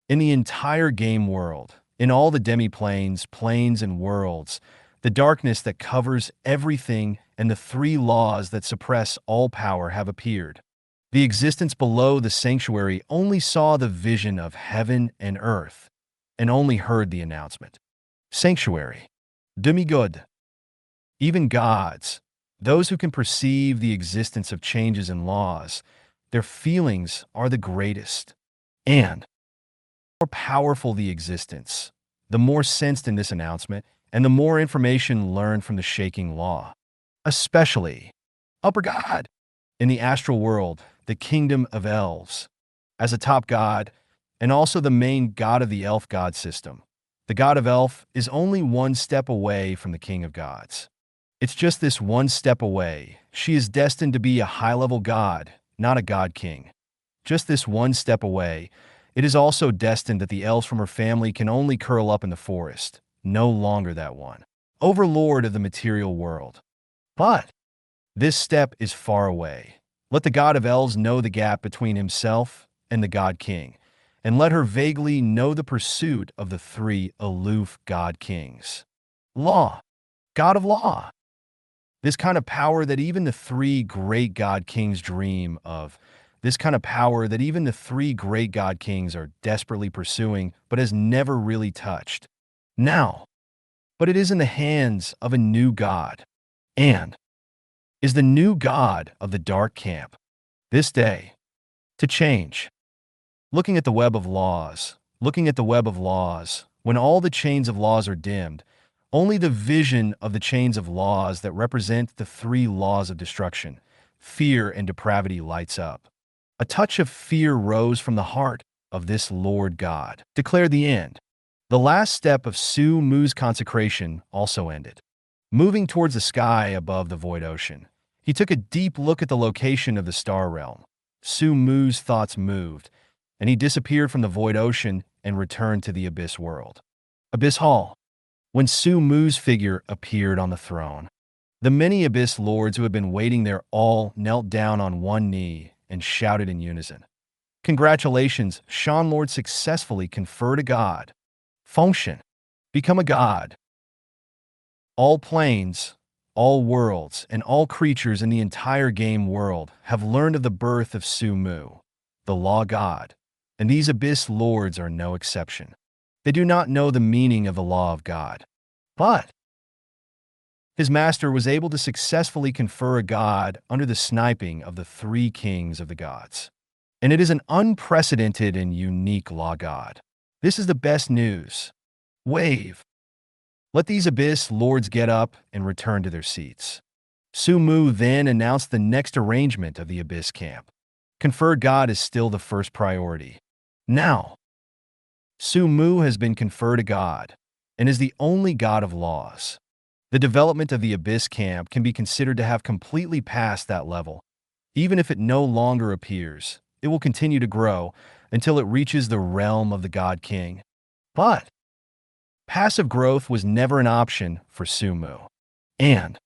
In the entire game world, in all the demi-planes, planes, and worlds, the darkness that covers everything and the three laws that suppress all power have appeared. The existence below the sanctuary only saw the vision of heaven and earth, and only heard the announcement. Sanctuary. Demigod. Even gods, those who can perceive the existence of changes in laws, their feelings are the greatest. And the more powerful the existence, the more sensed in this announcement, and the more information learned from the shaking law. Especially, upper god, in the astral world, the kingdom of elves. As a top god, and also the main god of the elf god system, the god of elf is only one step away from the king of gods. It's just this one step away. She is destined to be a high-level god, not a god king. Just this one step away. It is also destined that the elves from her family can only curl up in the forest, no longer that one. Overlord of the material world. But this step is far away. Let the god of elves know the gap between himself and the god king, and let her vaguely know the pursuit of the three aloof god kings. Law. God of law. This kind of power that even the three great god kings dream of. This kind of power that even the three great god kings are desperately pursuing, but has never really touched. Now, but it is in the hands of a new god, and is the new god of the dark camp. This day, to change. Looking at the web of laws, when all the chains of laws are dimmed, only the vision of the chains of laws that represent the three laws of destruction, fear and depravity lights up. A touch of fear rose from the heart of this Lord God. Declare the end. The last step of Su Mu's consecration also ended. Moving towards the sky above the void ocean, he took a deep look at the location of the star realm. Su Mu's thoughts moved, and he disappeared from the void ocean and returned to the Abyss world. Abyss Hall. When Su Mu's figure appeared on the throne, the many Abyss lords who had been waiting there all knelt down on one knee and shouted in unison. Congratulations, Shan Lord successfully conferred a god. Function. Become a god. All planes, all worlds, and all creatures in the entire game world have learned of the birth of Su Mu, the law god, and these Abyss lords are no exception. They do not know the meaning of the law of God, but his master was able to successfully confer a god under the sniping of the three kings of the gods. And it is an unprecedented and unique law god. This is the best news. Wave. Let these Abyss lords get up and return to their seats. Su Mu then announced the next arrangement of the Abyss camp. Conferred god is still the first priority. Now, Su Mu has been conferred a god, and is the only god of laws. The development of the Abyss camp can be considered to have completely passed that level. Even if it no longer appears, it will continue to grow until it reaches the realm of the God King. But passive growth was never an option for Su Mu. And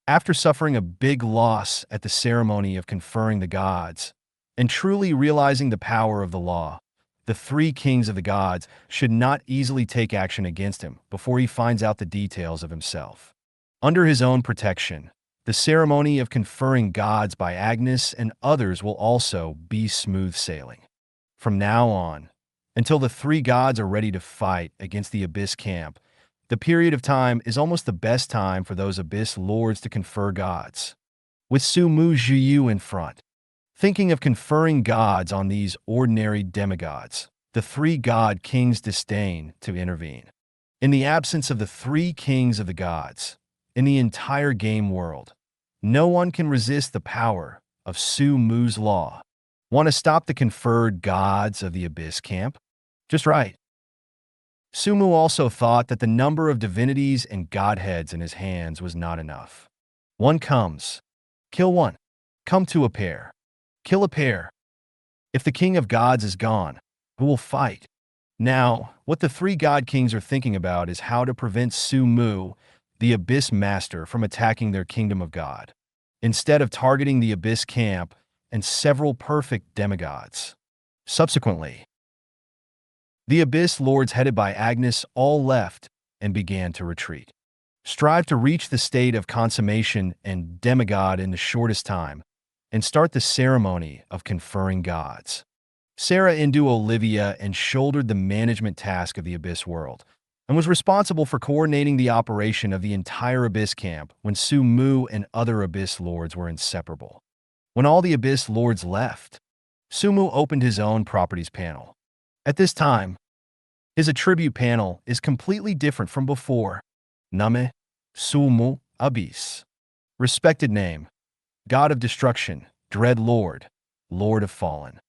after suffering a big loss at the ceremony of conferring the gods, and truly realizing the power of the law, the three kings of the gods should not easily take action against him before he finds out the details of himself. Under his own protection, the ceremony of conferring gods by Agnes and others will also be smooth sailing. From now on, until the three gods are ready to fight against the Abyss camp, the period of time is almost the best time for those Abyss lords to confer gods. With Su Mu Zhiyu in front, thinking of conferring gods on these ordinary demigods, the three god kings disdain to intervene. In the absence of the three kings of the gods, in the entire game world, no one can resist the power of Su Mu's law. Want to stop the conferred gods of the Abyss camp? Just right. Su Mu also thought that the number of divinities and godheads in his hands was not enough. One comes. Kill one. Come to a pair. Kill a pair. If the king of gods is gone, who will fight? Now, what the three god kings are thinking about is how to prevent Su-mu, the Abyss Master, from attacking their kingdom of God, instead of targeting the Abyss camp and several perfect demigods. Subsequently, the Abyss Lords headed by Agnes all left and began to retreat. Strive to reach the state of consummation and demigod in the shortest time, and start the ceremony of conferring gods. Sarah into Olivia and shouldered the management task of the Abyss world, and was responsible for coordinating the operation of the entire Abyss camp when Su-mu and other Abyss Lords were inseparable. When all the Abyss Lords left, Su-mu opened his own properties panel. At this time, his attribute panel is completely different from before. Name, Su-mu, Abyss. Respected name, God of Destruction, Dread Lord, Lord of Fallen.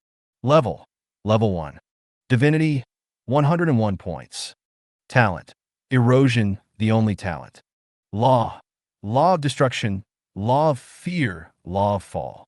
Level 1. Divinity, 101 points. Talent, Erosion, the only talent. Law of Destruction, Law of Fear, Law of Fall.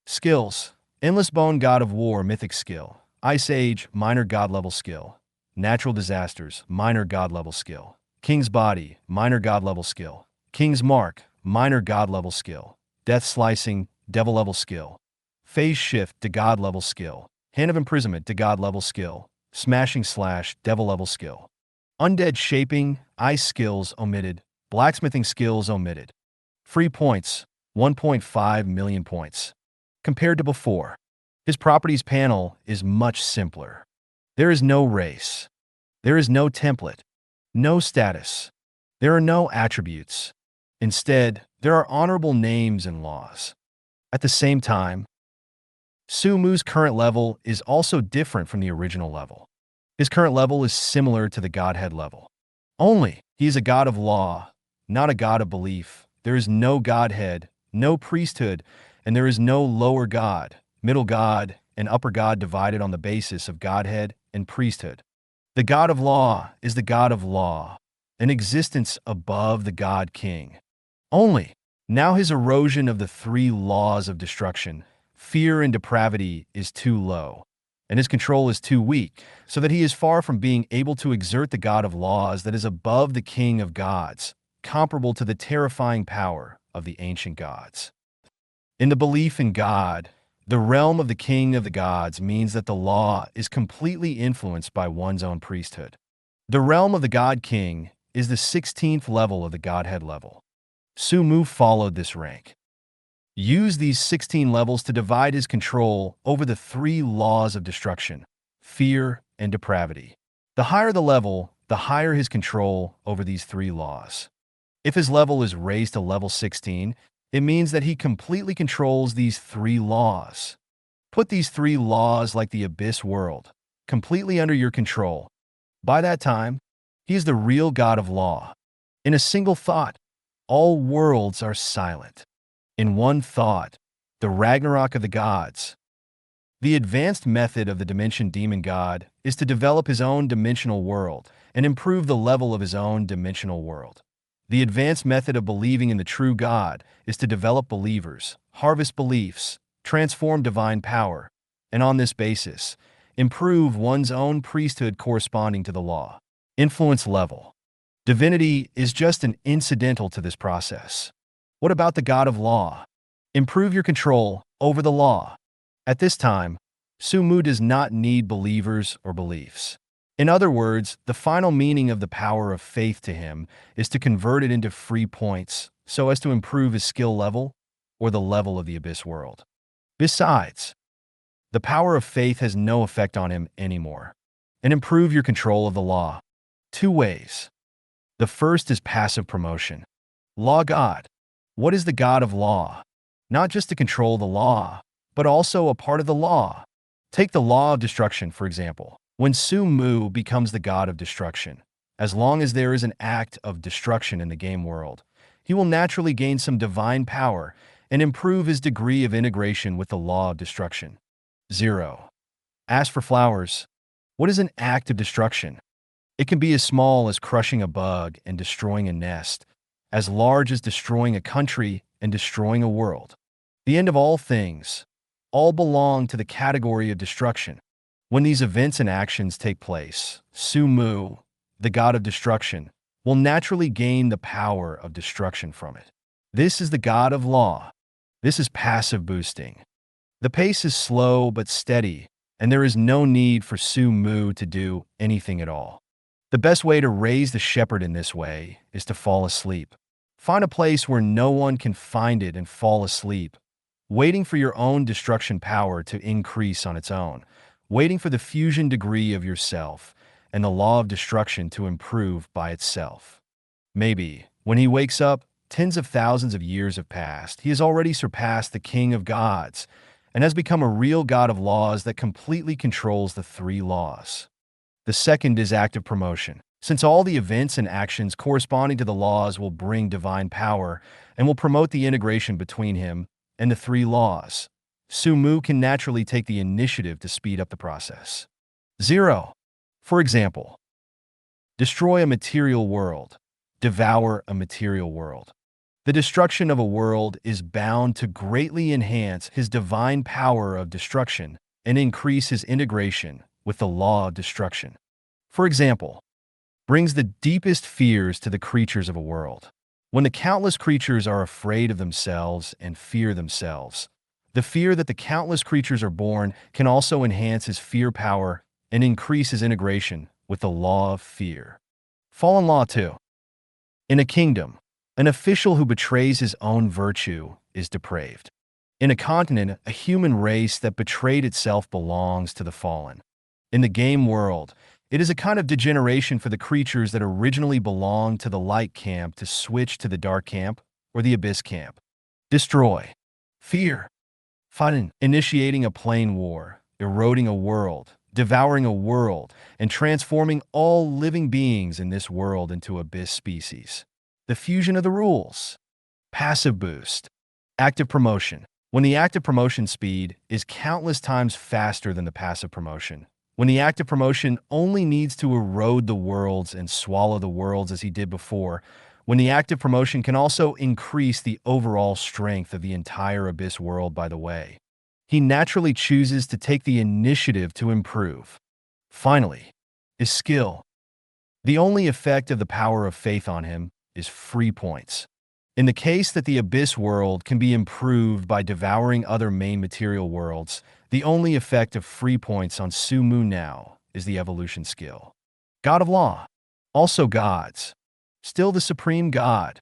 Skills, Endless Bone, God of War, Mythic skill. Ice Age, minor God level skill. Natural Disasters, minor God level skill. King's Body, minor God level skill. King's Mark, minor God level skill. Death Slicing, Devil level skill. Phase Shift to God level skill. Hand of Imprisonment to God level skill. Smashing Slash, Devil level skill. Undead Shaping, Ice skills omitted. Blacksmithing skills omitted. Free points, 1.5 million points. Compared to before, his properties panel is much simpler. There is no race. There is no template. No status. There are no attributes. Instead, there are honorable names and laws. At the same time, Su-mu's current level is also different from the original level. His current level is similar to the Godhead level. Only, he is a god of law, not a god of belief. There is no Godhead, no priesthood, and there is no lower god, middle god, and upper god divided on the basis of Godhead and priesthood. The God of Law is the God of Law, an existence above the God King. Only, now his erosion of the three laws of destruction, fear and depravity, is too low, and his control is too weak, so that he is far from being able to exert the God of Laws that is above the King of Gods, comparable to the terrifying power of the ancient gods. In the belief in God, the realm of the King of the Gods means that the law is completely influenced by one's own priesthood. The realm of the God King is the 16th level of the Godhead level. Su-mu followed this rank. Use these 16 levels to divide his control over the three laws of destruction, fear, and depravity. The higher the level, the higher his control over these three laws. If his level is raised to level 16, it means that he completely controls these three laws. Put these three laws, like the Abyss world, completely under your control. By that time, he is the real God of Law. In a single thought, all worlds are silent. In one thought, the Ragnarok of the gods. The advanced method of the Dimension Demon God is to develop his own dimensional world and improve the level of his own dimensional world. The advanced method of believing in the true God is to develop believers, harvest beliefs, transform divine power, and on this basis, improve one's own priesthood corresponding to the law. Influence level. Divinity is just an incidental to this process. What about the God of Law? Improve your control over the law. At this time, Su-mu does not need believers or beliefs. In other words, the final meaning of the power of faith to him is to convert it into free points so as to improve his skill level or the level of the Abyss world. Besides, the power of faith has no effect on him anymore. And improve your control of the law. Two ways. The first is passive promotion. Law God. What is the God of Law? Not just to control the law, but also a part of the law. Take the law of destruction, for example. When Su-mu becomes the God of destruction, as long as there is an act of destruction in the game world, he will naturally gain some divine power and improve his degree of integration with the law of destruction. 0. Ask for flowers. What is an act of destruction? It can be as small as crushing a bug and destroying a nest, as large as destroying a country and destroying a world. The end of all things. all belong to the category of destruction. When these events and actions take place, Su-mu, the god of destruction, will naturally gain the power of destruction from it. This is the god of law. This is passive boosting. The pace is slow but steady, and there is no need for Su-mu to do anything at all. The best way to raise the shepherd in this way is to fall asleep. Find a place where no one can find it and fall asleep, waiting for your own destruction power to increase on its own, waiting for the fusion degree of yourself and the law of destruction to improve by itself. Maybe, when he wakes up, tens of thousands of years have passed. He has already surpassed the king of gods and has become a real god of laws that completely controls the three laws. The second is active promotion. Since all the events and actions corresponding to the laws will bring divine power and will promote the integration between him and the three laws, Su-mu can naturally take the initiative to speed up the process. 0. For example, destroy a material world, devour a material world. The destruction of a world is bound to greatly enhance his divine power of destruction and increase his integration with the law of destruction. For example, brings the deepest fears to the creatures of a world. When the countless creatures are afraid of themselves and fear themselves, the fear that the countless creatures are born can also enhance his fear power and increase his integration with the law of fear. Fallen Law 2. In a kingdom, an official who betrays his own virtue is depraved. In a continent, a human race that betrayed itself belongs to the fallen. In the game world, it is a kind of degeneration for the creatures that originally belonged to the light camp to switch to the dark camp or the abyss camp. Destroy. Fear. Fun. Initiating a plain war, eroding a world, devouring a world, and transforming all living beings in this world into abyss species. The fusion of the rules. Passive boost. Active promotion. When the active promotion speed is countless times faster than the passive promotion. When the active promotion only needs to erode the worlds and swallow the worlds as he did before. When the active promotion can also increase the overall strength of the entire abyss world, by the way. He naturally chooses to take the initiative to improve. Finally, is skill. The only effect of the power of faith on him is free points. In the case that the abyss world can be improved by devouring other main material worlds, the only effect of free points on Su-mu now is the evolution skill. God of Law. Also gods. Still the supreme god.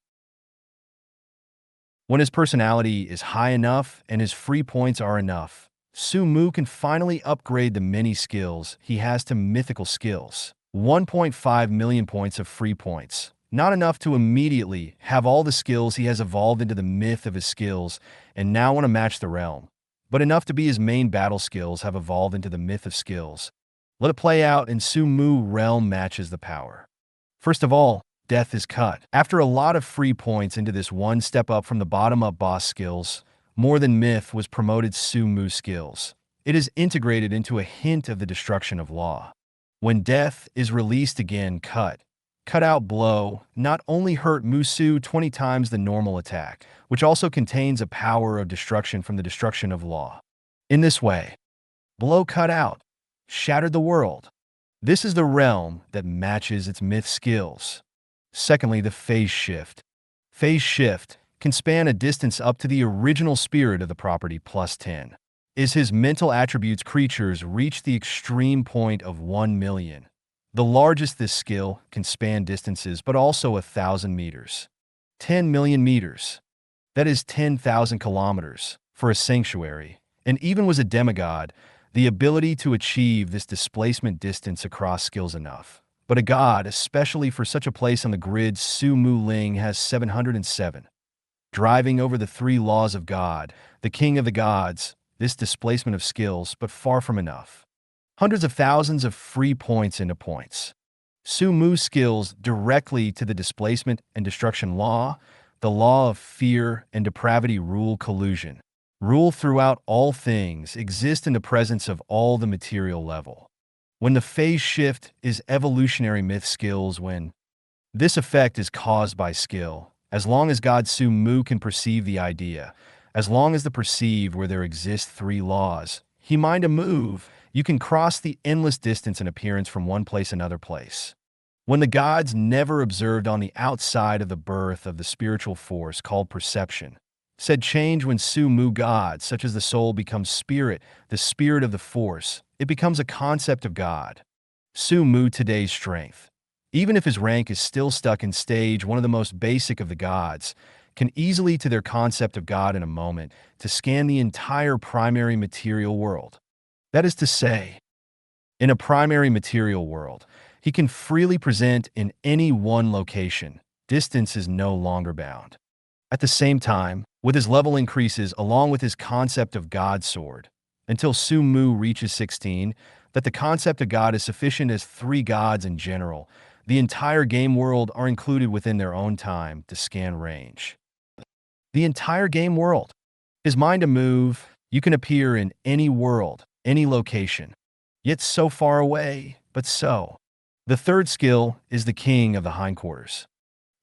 When his personality is high enough and his free points are enough, Su-mu can finally upgrade the many skills he has to mythical skills. 1.5 million points of free points. Not enough to immediately have all the skills he has evolved into the myth of his skills and now want to match the realm, but enough to be his main battle skills have evolved into the myth of skills. Let it play out and Su-mu realm matches the power. First of all, death is cut. After a lot of free points into this one step up from the bottom-up boss skills, more than myth was promoted Su-mu skills. It is integrated into a hint of the destruction of law. When death is released again, cut out blow not only hurt Musu 20 times the normal attack, which also contains a power of destruction from the destruction of law. In this way, blow cut out shattered the world. This is the realm that matches its myth skills. Secondly, the phase shift. Phase shift can span a distance up to the original spirit of the property plus 10. Is his mental attributes creatures reach the extreme point of 1 million. The largest this skill can span distances but also 1,000 meters. 10 million meters. That is 10,000 kilometers for a sanctuary, and even was a demigod, the ability to achieve this displacement distance across skills enough. But a god, especially for such a place on the grid, Su-mu Ling has 707. Driving over the three laws of God, the king of the gods, this displacement of skills, but far from enough. Hundreds of thousands of free points into points. Su-mu skills directly to the displacement and destruction law, the law of fear and depravity rule collusion. Rule throughout all things, exist in the presence of all the material level. When the phase shift is evolutionary myth skills when this effect is caused by skill, as long as God Su-mu can perceive the idea, As long as the perceive where there exist three laws, he mind a move, you can cross the endless distance and appearance from one place another place. When the gods never observed on the outside of the birth of the spiritual force called perception, said change when Su-Mu gods, such as the soul, becomes spirit, the spirit of the force, it becomes a concept of God. Su-Mu today's strength, even if his rank is still stuck in stage one of the most basic of the gods, can easily to their concept of God in a moment to scan the entire primary material world. That is to say, in a primary material world, he can freely present in any one location. Distance is no longer bound. At the same time, with his level increases along with his concept of God sword, until Su-Mu reaches 16, that the concept of God is sufficient as three gods in general, the entire game world are included within their own time to scan range. The entire game world. His mind to move, you can appear in any world, any location. Yet so far away, but so. The third skill is the king of the hindquarters.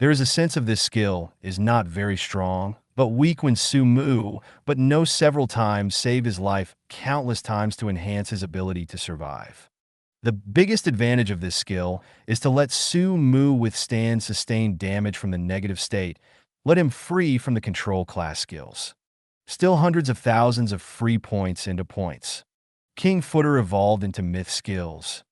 There is a sense of this skill is not very strong, but weak when Su-Mu, but no several times save his life countless times to enhance his ability to survive. The biggest advantage of this skill is to let Su-Mu withstand sustained damage from the negative state, let him free from the control class skills. Still hundreds of thousands of free points into points. King Footer evolved into myth skills.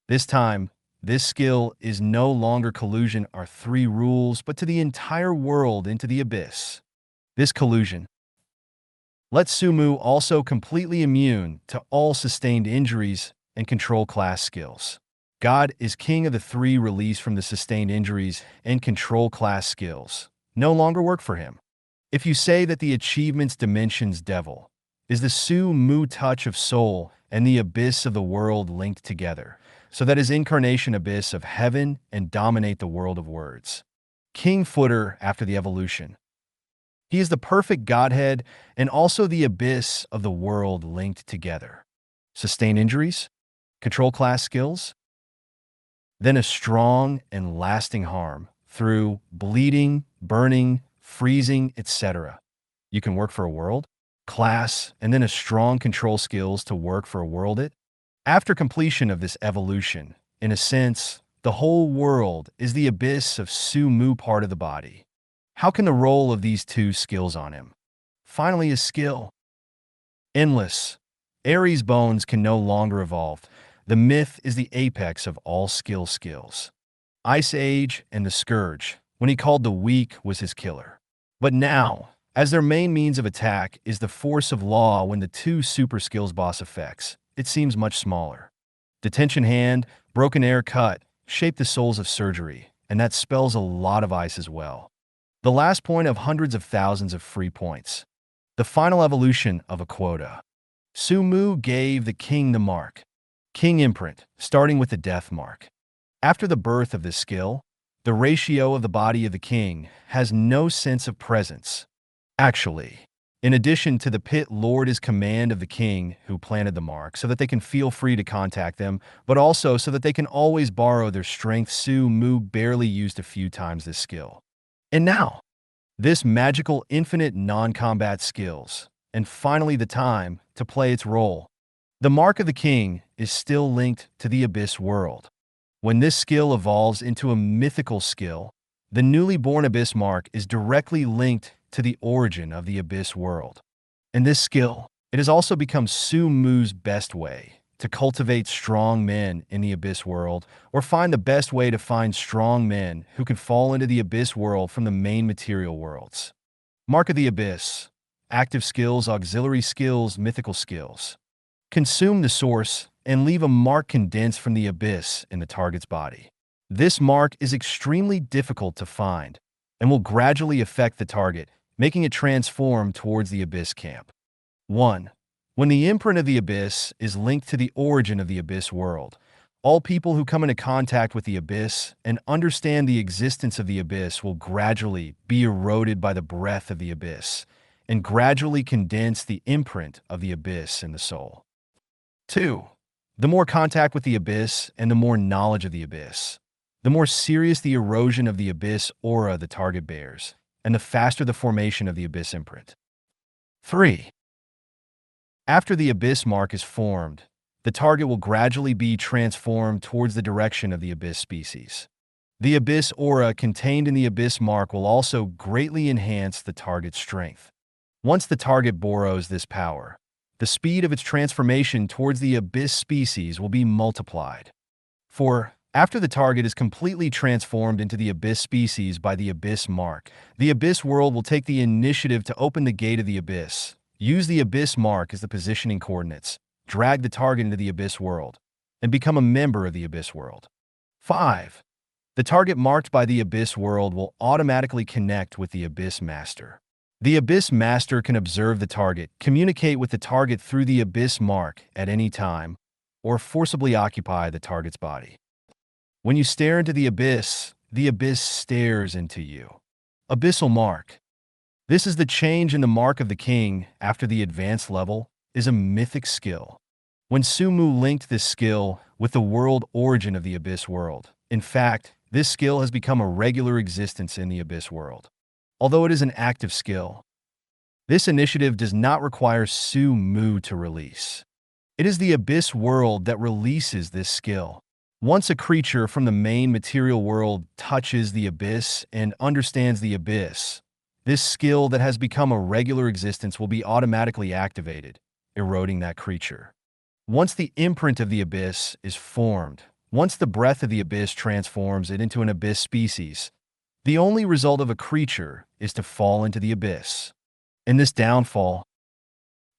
This time, this skill is no longer collusion or three rules, but to the entire world into the abyss. This collusion lets Su-Mu also completely immune to all sustained injuries and control class skills. God is king of the three released from the sustained injuries and control class skills. No longer work for him. If you say that the achievement's dimensions devil is the Su-Mu touch of soul and the abyss of the world linked together, so that his incarnation abyss of heaven and dominate the world of words. King Footer after the evolution. He is the perfect godhead and also the abyss of the world linked together. Sustain injuries? Control class skills? Then a strong and lasting harm through bleeding, burning, freezing, etc. You can work for a world, class, and then a strong control skills to work for a world it. After completion of this evolution, in a sense, the whole world is the abyss of Su-Mu part of the body. How can the role of these two skills on him? Finally, his skill. Endless. Ares' bones can no longer evolve. The myth is the apex of all skills. Ice Age and the Scourge, when he called the weak, was his killer. But now, as their main means of attack is the force of law when the two super skills boss effects, it seems much smaller. Detention hand, broken air cut, shape the souls of surgery, and that spells a lot of ice as well. The last point of hundreds of thousands of free points. The final evolution of a quota. Su-Mu gave the king the mark. King imprint, starting with the death mark. After the birth of this skill, the ratio of the body of the king has no sense of presence. Actually, in addition to the pit lord is command of the king who planted the mark so that they can feel free to contact them, but also so that they can always borrow their strength. Su-Mu barely used a few times this skill. And now, this magical infinite non-combat skills, and finally the time to play its role. The mark of the king is still linked to the abyss world. When this skill evolves into a mythical skill, the newly born abyss mark is directly linked to the origin of the abyss world. And this skill, it has also become Su-Mu's best way to cultivate strong men in the abyss world, or find the best way to find strong men who can fall into the abyss world from the main material worlds. Mark of the abyss. Active skills, auxiliary skills, mythical skills. Consume the source and leave a mark condensed from the abyss in the target's body. This mark is extremely difficult to find and will gradually affect the target, making it transform towards the abyss camp. 1. When the imprint of the abyss is linked to the origin of the abyss world, all people who come into contact with the abyss and understand the existence of the abyss will gradually be eroded by the breath of the abyss and gradually condense the imprint of the abyss in the soul. 2. The more contact with the abyss and the more knowledge of the abyss, the more serious the erosion of the abyss aura the target bears, and the faster the formation of the abyss imprint. 3. After the abyss mark is formed, the target will gradually be transformed towards the direction of the abyss species. The abyss aura contained in the abyss mark will also greatly enhance the target's strength. Once the target borrows this power, the speed of its transformation towards the abyss species will be multiplied. 4. After the target is completely transformed into the abyss species by the abyss mark, the abyss world will take the initiative to open the gate of the abyss, use the abyss mark as the positioning coordinates, drag the target into the abyss world, and become a member of the abyss world. 5. The target marked by the abyss world will automatically connect with the abyss master. The abyss master can observe the target, communicate with the target through the abyss mark at any time, or forcibly occupy the target's body. When you stare into the abyss stares into you. Abyssal mark. This is the change in the mark of the king after the advanced level is a mythic skill. When Sumu linked this skill with the world origin of the abyss world, in fact, this skill has become a regular existence in the abyss world. Although it is an active skill, this initiative does not require Sumu to release. It is the abyss world that releases this skill. Once a creature from the main material world touches the abyss and understands the abyss, this skill that has become a regular existence will be automatically activated, eroding that creature. Once the imprint of the abyss is formed, once the breath of the abyss transforms it into an abyss species, the only result of a creature is to fall into the abyss. In this downfall,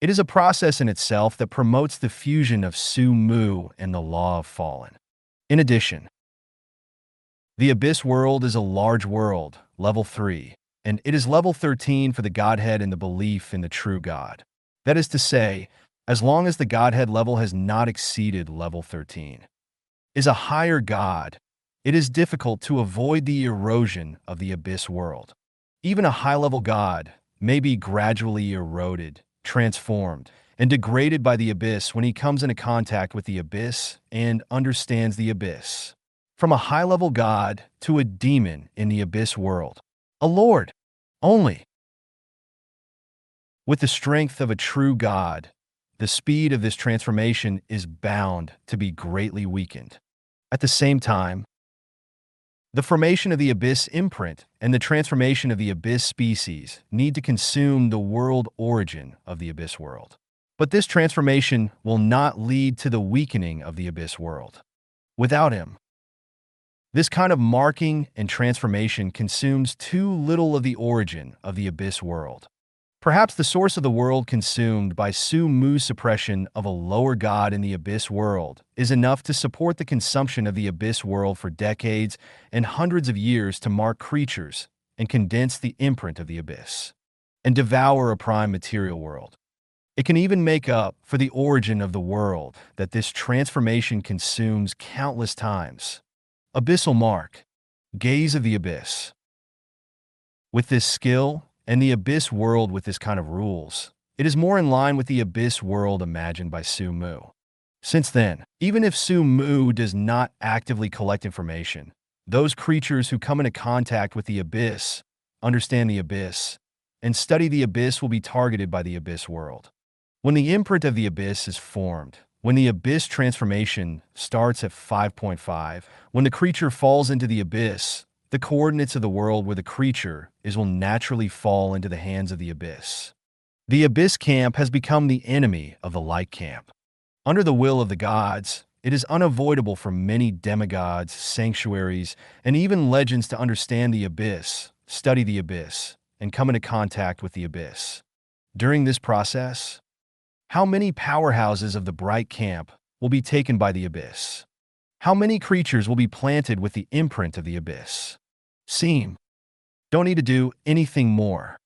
it is a process in itself that promotes the fusion of Sumu and the Law of Fallen. In addition, the abyss world is a large world, level 3, and it is level 13 for the Godhead and the belief in the true God. That is to say, as long as the Godhead level has not exceeded level 13, is a higher God, it is difficult to avoid the erosion of the abyss world. Even a high-level God may be gradually eroded, transformed, and degraded by the abyss when he comes into contact with the abyss and understands the abyss. From a high-level God to a demon in the abyss world, a lord only. With the strength of a true God, the speed of this transformation is bound to be greatly weakened. At the same time, the formation of the abyss imprint and the transformation of the abyss species need to consume the world origin of the abyss world. But this transformation will not lead to the weakening of the abyss world. Without him, this kind of marking and transformation consumes too little of the origin of the abyss world. Perhaps the source of the world consumed by Sumu's suppression of a lower god in the abyss world is enough to support the consumption of the abyss world for decades and hundreds of years to mark creatures and condense the imprint of the abyss and devour a prime material world. It can even make up for the origin of the world that this transformation consumes countless times. Abyssal mark, gaze of the abyss. With this skill, and the abyss world with this kind of rules, it is more in line with the abyss world imagined by Sumu. Since then, even if Sumu does not actively collect information, those creatures who come into contact with the abyss, understand the abyss, and study the abyss will be targeted by the abyss world. When the imprint of the abyss is formed, when the abyss transformation starts at 5.5, when the creature falls into the abyss, the coordinates of the world where the creature is will naturally fall into the hands of the abyss. The abyss camp has become the enemy of the light camp. Under the will of the gods, it is unavoidable for many demigods, sanctuaries, and even legends to understand the abyss, study the abyss, and come into contact with the abyss. During this process, how many powerhouses of the bright camp will be taken by the abyss? How many creatures will be planted with the imprint of the abyss? Don't need to do anything more.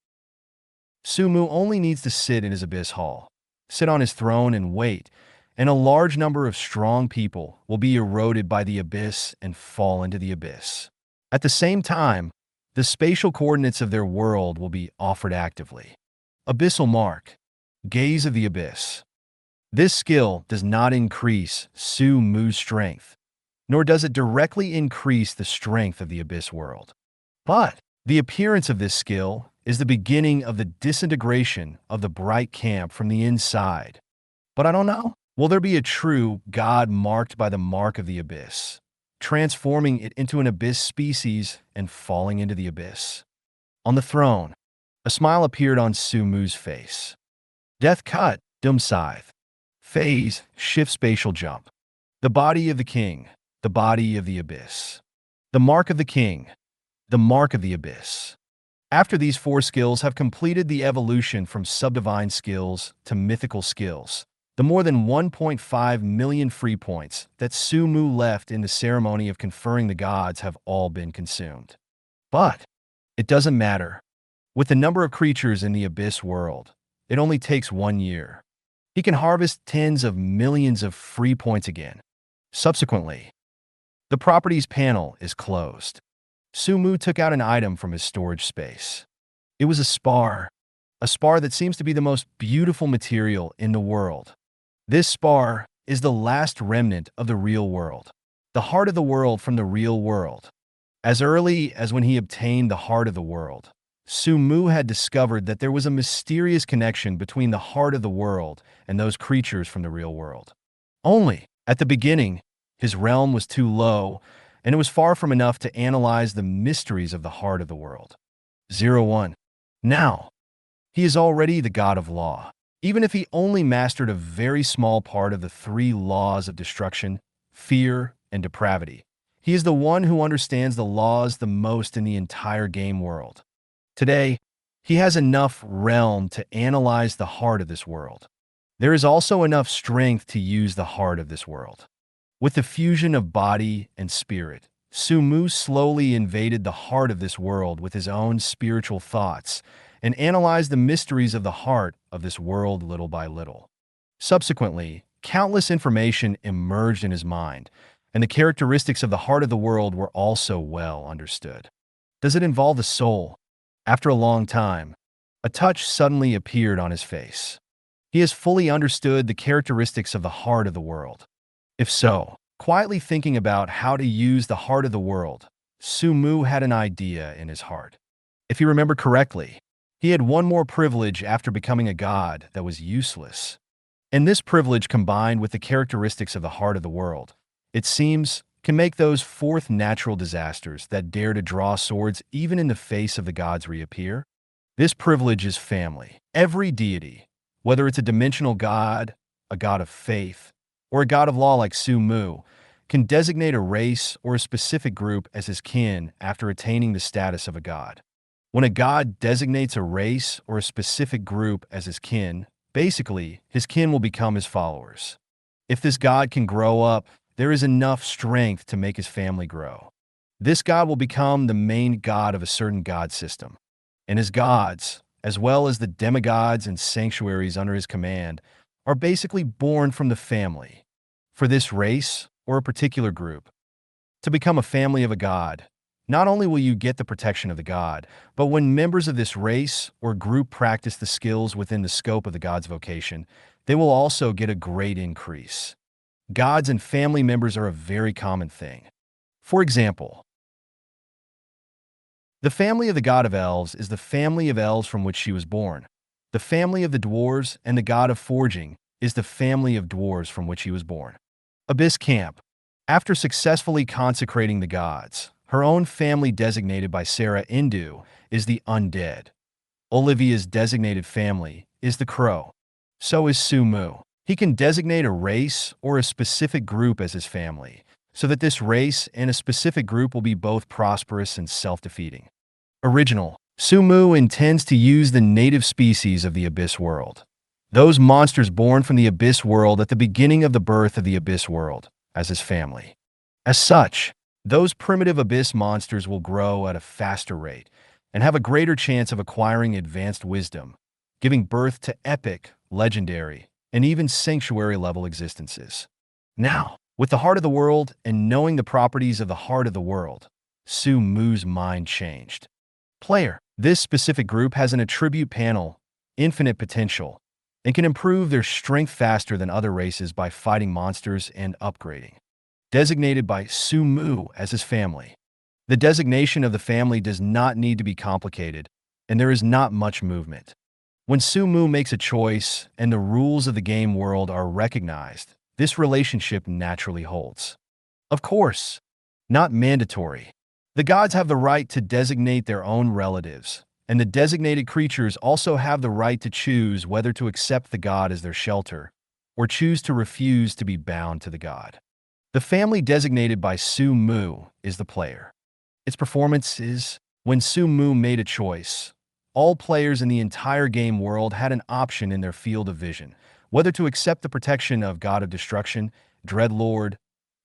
Sumu only needs to sit in his abyss hall, sit on his throne and wait, and a large number of strong people will be eroded by the abyss and fall into the abyss. At the same time, the spatial coordinates of their world will be offered actively. Abyssal mark, gaze of the abyss. This skill does not increase Sumu's strength, nor does it directly increase the strength of the abyss world. But the appearance of this skill is the beginning of the disintegration of the bright camp from the inside. But I don't know. Will there be a true God marked by the mark of the abyss, transforming it into an abyss species and falling into the abyss? On the throne, a smile appeared on Sumu's face. Death cut, dim scythe. Phase, shift spatial jump. The body of the king, the body of the abyss. The mark of the king, the mark of the abyss. After these four skills have completed the evolution from subdivine skills to mythical skills, the more than 1.5 million free points that Sumu left in the ceremony of conferring the gods have all been consumed. But it doesn't matter. With the number of creatures in the abyss world, it only takes 1 year. He can harvest tens of millions of free points again. Subsequently, the properties panel is closed. Sumu took out an item from his storage space. It was a spar that seems to be the most beautiful material in the world. This spar is the last remnant of the real world, the heart of the world from the real world. As early as when he obtained the heart of the world, Sumu had discovered that there was a mysterious connection between the heart of the world and those creatures from the real world. Only, at the beginning, his realm was too low, and it was far from enough to analyze the mysteries of the heart of the world. 01. Now, he is already the god of law. Even if he only mastered a very small part of the 3 laws of destruction, fear, and depravity, he is the one who understands the laws the most in the entire game world. Today, he has enough realm to analyze the heart of this world. There is also enough strength to use the heart of this world. With the fusion of body and spirit, Sumu slowly invaded the heart of this world with his own spiritual thoughts and analyzed the mysteries of the heart of this world little by little. Subsequently, countless information emerged in his mind, and the characteristics of the heart of the world were also well understood. Does it involve the soul? After a long time, a touch suddenly appeared on his face. He has fully understood the characteristics of the heart of the world. If so, quietly thinking about how to use the heart of the world, Sumu had an idea in his heart. If you remember correctly, he had one more privilege after becoming a god that was useless. And this privilege, combined with the characteristics of the heart of the world, it seems, can make those 4th natural disasters that dare to draw swords even in the face of the gods reappear. This privilege is family. Every deity, whether it's a dimensional god, a god of faith, or a god of law like Sumu, can designate a race or a specific group as his kin after attaining the status of a god. When a god designates a race or a specific group as his kin, basically, his kin will become his followers. If this god can grow up, there is enough strength to make his family grow. This god will become the main god of a certain god system. And his gods, as well as the demigods and sanctuaries under his command, are basically born from the family. For this race or a particular group, to become a family of a god, not only will you get the protection of the god, but when members of this race or group practice the skills within the scope of the god's vocation, they will also get a great increase. Gods and family members are a very common thing. For example, the family of the god of elves is the family of elves from which she was born. The family of the dwarves and the god of forging is the family of dwarves from which he was born. Abyss Camp. After successfully consecrating the gods, her own family designated by Sarah Indu is the Undead. Olivia's designated family is the Crow. So is Sumu. He can designate a race or a specific group as his family, so that this race and a specific group will be both prosperous and self-defeating. Original. Sumu intends to use the native species of the Abyss world, those monsters born from the Abyss world at the beginning of the birth of the Abyss world, as his family. As such, those primitive Abyss monsters will grow at a faster rate and have a greater chance of acquiring advanced wisdom, giving birth to epic, legendary, and even sanctuary-level existences. Now, with the heart of the world and knowing the properties of the heart of the world, Sumu's mind changed. Player. This specific group has an attribute panel, infinite potential, and can improve their strength faster than other races by fighting monsters and upgrading. Designated by Sumu as his family. The designation of the family does not need to be complicated, and there is not much movement. When Sumu makes a choice and the rules of the game world are recognized, this relationship naturally holds. Of course, not mandatory. The gods have the right to designate their own relatives, and the designated creatures also have the right to choose whether to accept the god as their shelter or choose to refuse to be bound to the god. The family designated by Sumu is the player. Its performance is when Sumu made a choice. All players in the entire game world had an option in their field of vision, whether to accept the protection of God of Destruction, Dreadlord,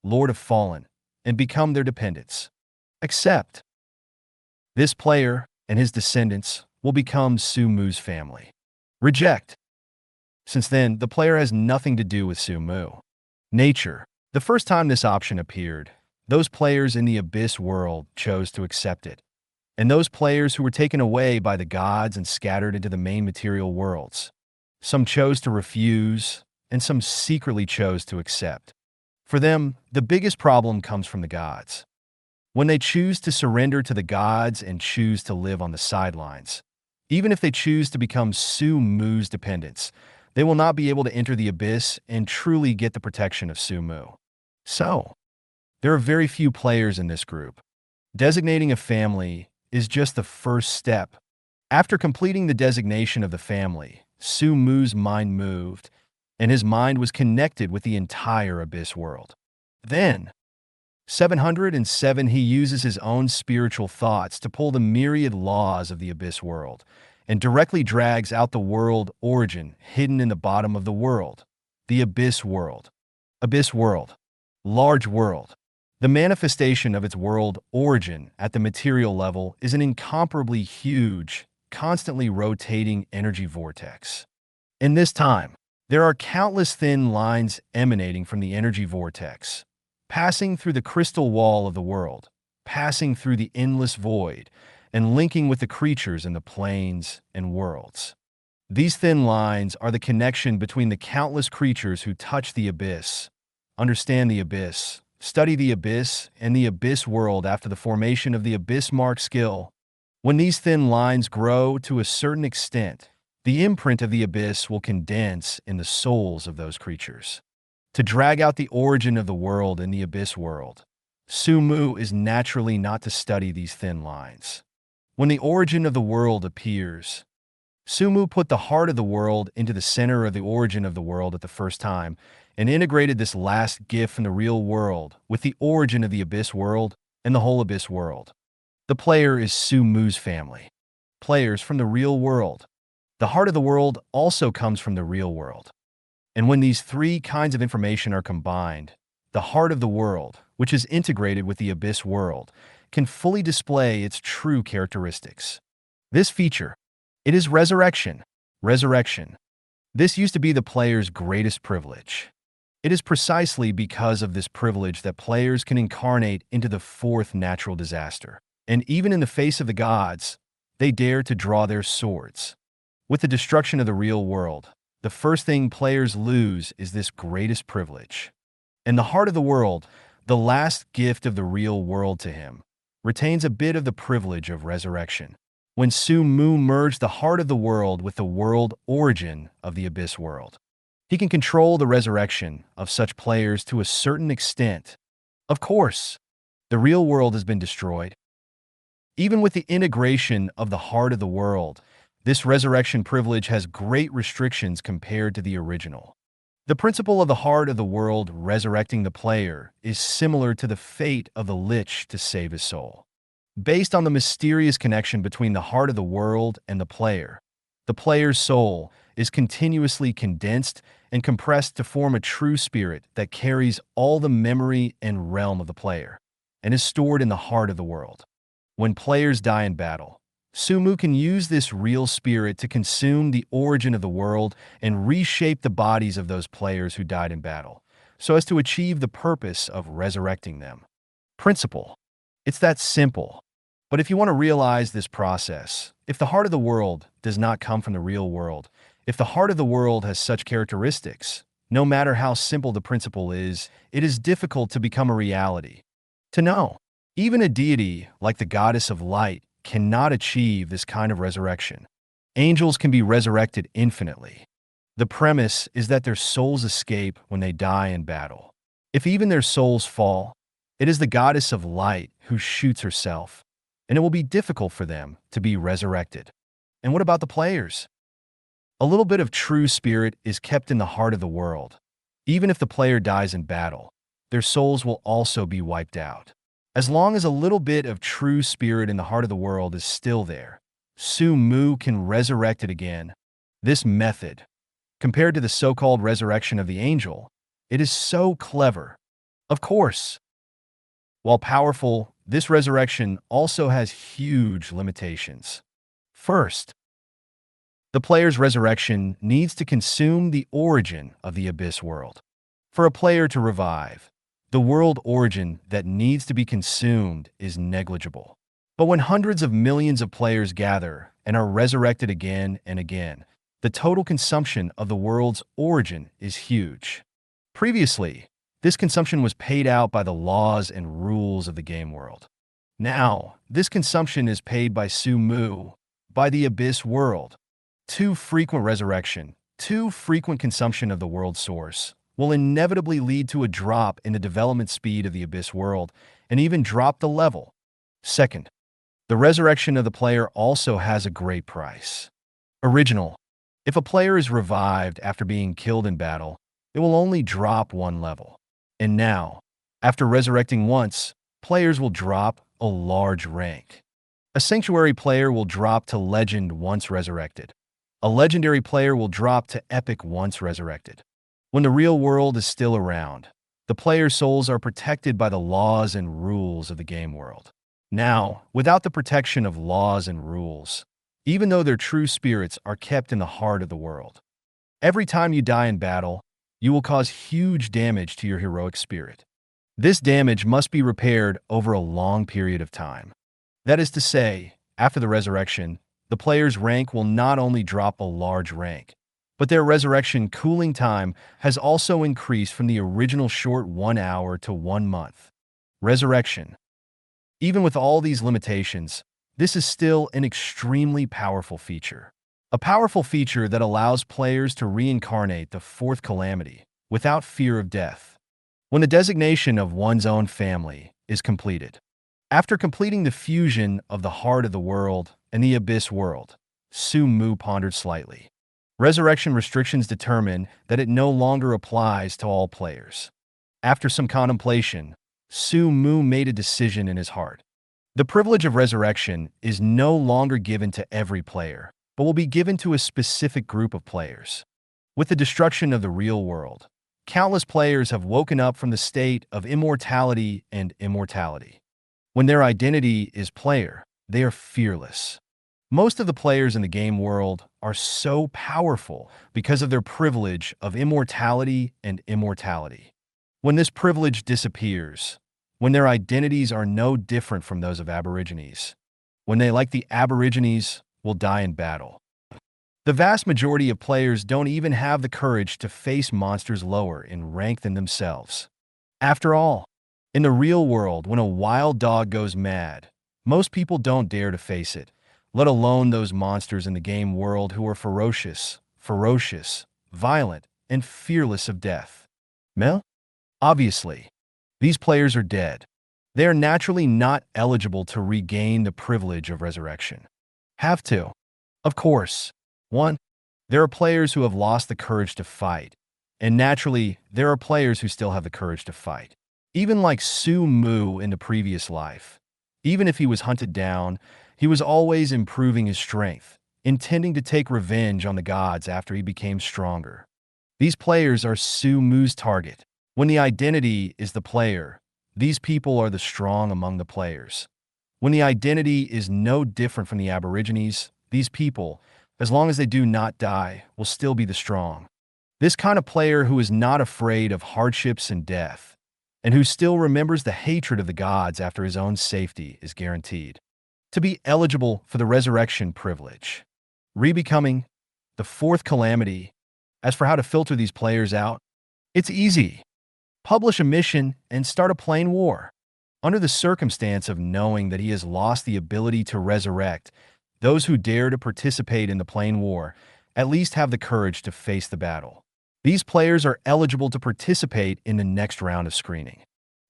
Lord of Fallen, and become their dependents. Accept. This player and his descendants will become Sumu's family. Reject. Since then, the player has nothing to do with Sumu. Nature. The first time this option appeared, those players in the Abyss world chose to accept it, and those players who were taken away by the gods and scattered into the main material worlds. Some chose to refuse, and some secretly chose to accept. For them, the biggest problem comes from the gods. When they choose to surrender to the gods and choose to live on the sidelines, even if they choose to become Sumu's dependents, they will not be able to enter the Abyss and truly get the protection of Sumu. So, there are very few players in this group. Designating a family is just the first step. After completing the designation of the family, Sumu's mind moved, and his mind was connected with the entire Abyss world. Then, 707 he uses his own spiritual thoughts to pull the myriad laws of the Abyss world, and directly drags out the world origin hidden in the bottom of the world, the Abyss world. Abyss world. Large world. The manifestation of its world origin at the material level is an incomparably huge, constantly rotating energy vortex. In this time, there are countless thin lines emanating from the energy vortex, passing through the crystal wall of the world, passing through the endless void, and linking with the creatures in the planes and worlds. These thin lines are the connection between the countless creatures who touch the Abyss, understand the Abyss, study the Abyss, and the Abyss world after the formation of the Abyss Mark skill. When these thin lines grow to a certain extent, the imprint of the Abyss will condense in the souls of those creatures. To drag out the origin of the world in the Abyss world, Sumu is naturally not to study these thin lines. When the origin of the world appears, Sumu put the heart of the world into the center of the origin of the world at the first time, and integrated this last gift from the real world with the origin of the Abyss world and the whole Abyss world. The player is Sumu's family. Players from the real world. The heart of the world also comes from the real world. And when these three kinds of information are combined, the heart of the world, which is integrated with the Abyss world, can fully display its true characteristics. This feature, it is resurrection. Resurrection. This used to be the player's greatest privilege. It is precisely because of this privilege that players can incarnate into the fourth natural disaster. And even in the face of the gods, they dare to draw their swords. With the destruction of the real world, the first thing players lose is this greatest privilege. In the heart of the world, the last gift of the real world to him, retains a bit of the privilege of resurrection. When Sumu merged the heart of the world with the world origin of the Abyss world, he can control the resurrection of such players to a certain extent. Of course, the real world has been destroyed. Even with the integration of the heart of the world, this resurrection privilege has great restrictions compared to the original. The principle of the heart of the world resurrecting the player is similar to the fate of the lich to save his soul. Based on the mysterious connection between the heart of the world and the player's soul is continuously condensed and compressed to form a true spirit that carries all the memory and realm of the player, and is stored in the heart of the world. When players die in battle, Sumu can use this real spirit to consume the origin of the world and reshape the bodies of those players who died in battle, so as to achieve the purpose of resurrecting them. Principle. It's that simple. But if you want to realize this process, if the heart of the world does not come from the real world, if the heart of the world has such characteristics, no matter how simple the principle is, it is difficult to become a reality. To know, even a deity like the goddess of light cannot achieve this kind of resurrection. Angels can be resurrected infinitely. The premise is that their souls escape when they die in battle. If even their souls fall, it is the goddess of light who shoots herself, and it will be difficult for them to be resurrected. And what about the players? A little bit of true spirit is kept in the heart of the world. Even if the player dies in battle, their souls will also be wiped out. As long as a little bit of true spirit in the heart of the world is still there, Su-Mu can resurrect it again. This method, compared to the so-called resurrection of the angel, it is so clever. Of course, while powerful, this resurrection also has huge limitations. First, the player's resurrection needs to consume the origin of the Abyss world. For a player to revive, the world origin that needs to be consumed is negligible. But when hundreds of millions of players gather and are resurrected again and again, the total consumption of the world's origin is huge. Previously, this consumption was paid out by the laws and rules of the game world. Now, this consumption is paid by Su-Mu, by the Abyss world. Too frequent resurrection, too frequent consumption of the world source will inevitably lead to a drop in the development speed of the Abyss world and even drop the level. Second, the resurrection of the player also has a great price. Original. If a player is revived after being killed in battle, it will only drop one level. And now, after resurrecting once, players will drop a large rank. A sanctuary player will drop to legend once resurrected. A legendary player will drop to epic once resurrected. When the real world is still around, the player's souls are protected by the laws and rules of the game world. Now, without the protection of laws and rules, even though their true spirits are kept in the heart of the world, every time you die in battle, you will cause huge damage to your heroic spirit. This damage must be repaired over a long period of time. That is to say, after the resurrection, the player's rank will not only drop a large rank, but their resurrection cooling time has also increased from the original short 1 hour to 1 month. Resurrection. Even with all these limitations, this is still an extremely powerful feature. A powerful feature that allows players to reincarnate the fourth calamity without fear of death. When the designation of one's own family is completed. After completing the fusion of the heart of the world and the Abyss world, Su-Mu pondered slightly. Resurrection restrictions determine that it no longer applies to all players. After some contemplation, Su-Mu made a decision in his heart. The privilege of resurrection is no longer given to every player, but will be given to a specific group of players. With the destruction of the real world, countless players have woken up from the state of immortality and immortality. When their identity is player, they are fearless. Most of the players in the game world are so powerful because of their privilege of immortality and immortality. When this privilege disappears, when their identities are no different from those of Aborigines, when they, like the Aborigines, will die in battle. The vast majority of players don't even have the courage to face monsters lower in rank than themselves. After all, in the real world, when a wild dog goes mad, most people don't dare to face it, let alone those monsters in the game world who are ferocious, violent, and fearless of death. Mel? Obviously, these players are dead. They are naturally not eligible to regain the privilege of resurrection. Have to. Of course. 1. There are players who have lost the courage to fight, and naturally, there are players who still have the courage to fight. Even like Su-Mu in the previous life, even if he was hunted down, he was always improving his strength, intending to take revenge on the gods after he became stronger. These players are Su-Mu's target. When the identity is the player, these people are the strong among the players. When the identity is no different from the Aborigines, these people, as long as they do not die, will still be the strong. This kind of player who is not afraid of hardships and death, and who still remembers the hatred of the gods after his own safety is guaranteed to be eligible for the resurrection privilege. Rebecoming, the fourth calamity. As for how to filter these players out, it's easy. Publish a mission and start a plain war. Under the circumstance of knowing that he has lost the ability to resurrect, those who dare to participate in the Plane War at least have the courage to face the battle. These players are eligible to participate in the next round of screening.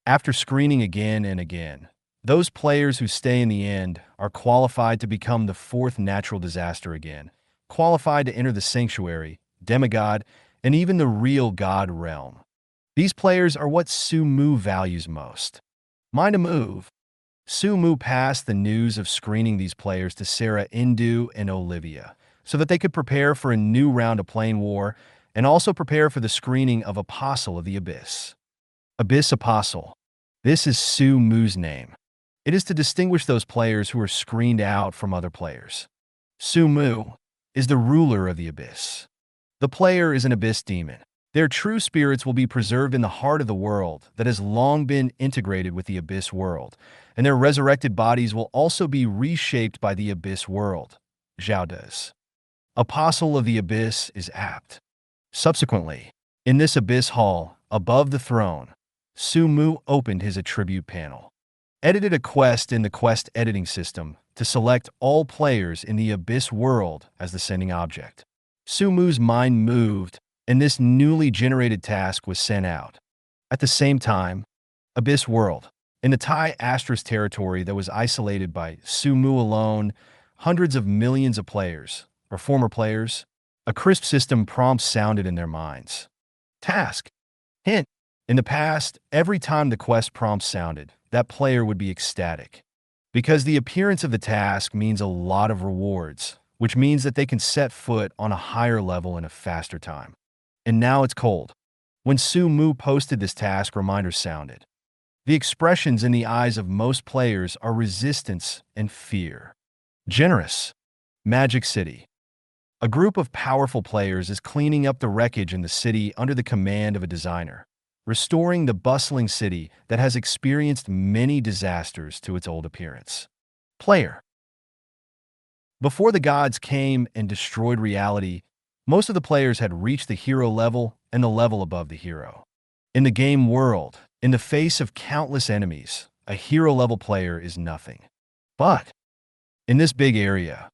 After screening again and again, those players who stay in the end are qualified to become the fourth natural disaster again, qualified to enter the sanctuary, demigod, and even the real god realm. These players are what Sumu values most. Mind a move. Sumu passed the news of screening these players to Sarah, Indu, and Olivia, so that they could prepare for a new round of Plane War and also prepare for the screening of Apostle of the Abyss. Abyss Apostle. This is Sumu's name. It is to distinguish those players who are screened out from other players. Sumu is the ruler of the Abyss. The player is an Abyss demon. Their true spirits will be preserved in the heart of the world that has long been integrated with the Abyss world, and their resurrected bodies will also be reshaped by the Abyss world. Zhao does. Apostle of the Abyss is apt. Subsequently, in this Abyss hall, above the throne, Sumu opened his attribute panel, edited a quest in the quest editing system to select all players in the Abyss world as the sending object. Sumu's mind moved, and this newly generated task was sent out. At the same time, Abyss world, in the Tai Astris territory that was isolated by Sumu alone, hundreds of millions of players, or former players, a crisp system prompt sounded in their minds. Task. Hint. In the past, every time the quest prompt sounded, that player would be ecstatic. Because the appearance of the task means a lot of rewards, which means that they can set foot on a higher level in a faster time. And now it's cold. When Sumu posted this task, reminders sounded. The expressions in the eyes of most players are resistance and fear. Generous. Magic City. A group of powerful players is cleaning up the wreckage in the city under the command of a designer, restoring the bustling city that has experienced many disasters to its old appearance. Player. Before the gods came and destroyed reality, most of the players had reached the hero level and the level above the hero. In the game world, in the face of countless enemies, a hero-level player is nothing. But in this big area,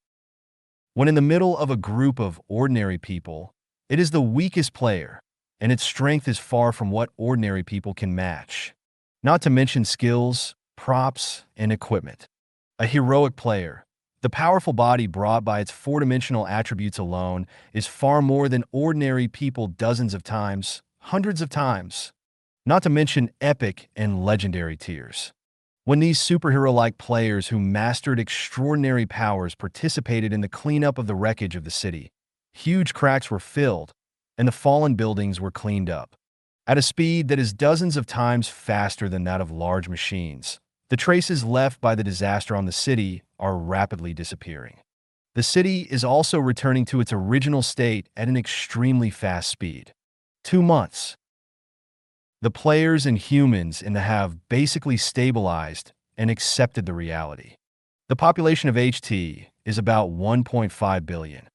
when in the middle of a group of ordinary people, it is the weakest player, and its strength is far from what ordinary people can match. Not to mention skills, props, and equipment. A heroic player, the powerful body brought by its four-dimensional attributes alone, is far more than ordinary people dozens of times, hundreds of times. Not to mention epic and legendary tiers. When these superhero-like players who mastered extraordinary powers participated in the cleanup of the wreckage of the city, huge cracks were filled, and the fallen buildings were cleaned up. At a speed that is dozens of times faster than that of large machines, the traces left by the disaster on the city are rapidly disappearing. The city is also returning to its original state at an extremely fast speed. 2 months. The players and humans in the have basically stabilized and accepted the reality. The population of HT is about 1.5 billion.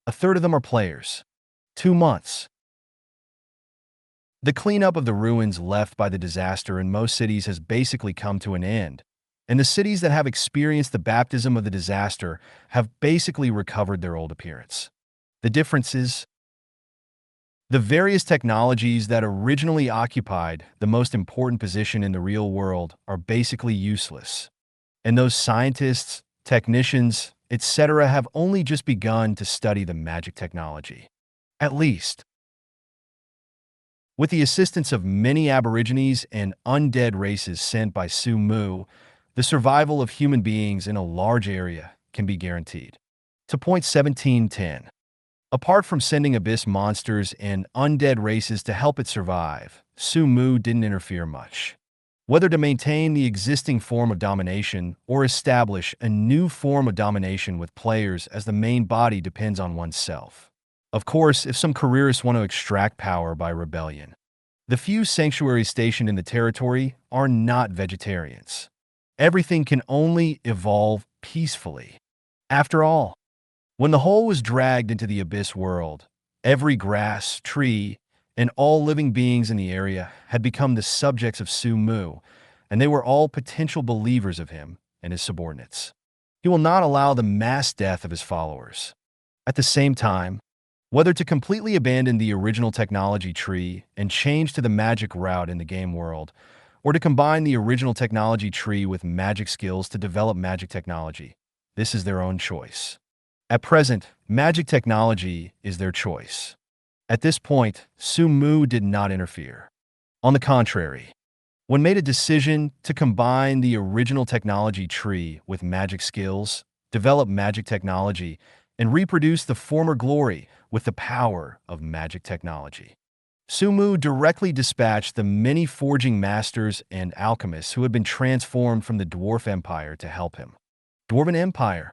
A third of them are players. 2 months. The cleanup of the ruins left by the disaster in most cities has basically come to an end, and the cities that have experienced the baptism of the disaster have basically recovered their old appearance. The difference is, the various technologies that originally occupied the most important position in the real world are basically useless, and those scientists, technicians, etc. have only just begun to study the magic technology. At least, with the assistance of many aborigines and undead races sent by Sumu, the survival of human beings in a large area can be guaranteed. To point 1710. Apart from sending abyss monsters and undead races to help it survive, Sumu didn't interfere much. Whether to maintain the existing form of domination or establish a new form of domination with players as the main body depends on oneself. Of course, if some careerists want to extract power by rebellion. The few sanctuaries stationed in the territory are not vegetarians. Everything can only evolve peacefully. After all, when the whole was dragged into the abyss world, every grass, tree, and all living beings in the area had become the subjects of Sumu, and they were all potential believers of him and his subordinates. He will not allow the mass death of his followers. At the same time, whether to completely abandon the original technology tree and change to the magic route in the game world, or to combine the original technology tree with magic skills to develop magic technology, this is their own choice. At present, magic technology is their choice. At this point, Su-Mu did not interfere. On the contrary, when made a decision to combine the original technology tree with magic skills, develop magic technology, and reproduce the former glory with the power of magic technology. Su-Mu directly dispatched the many forging masters and alchemists who had been transformed from the Dwarf Empire to help him. Dwarven Empire.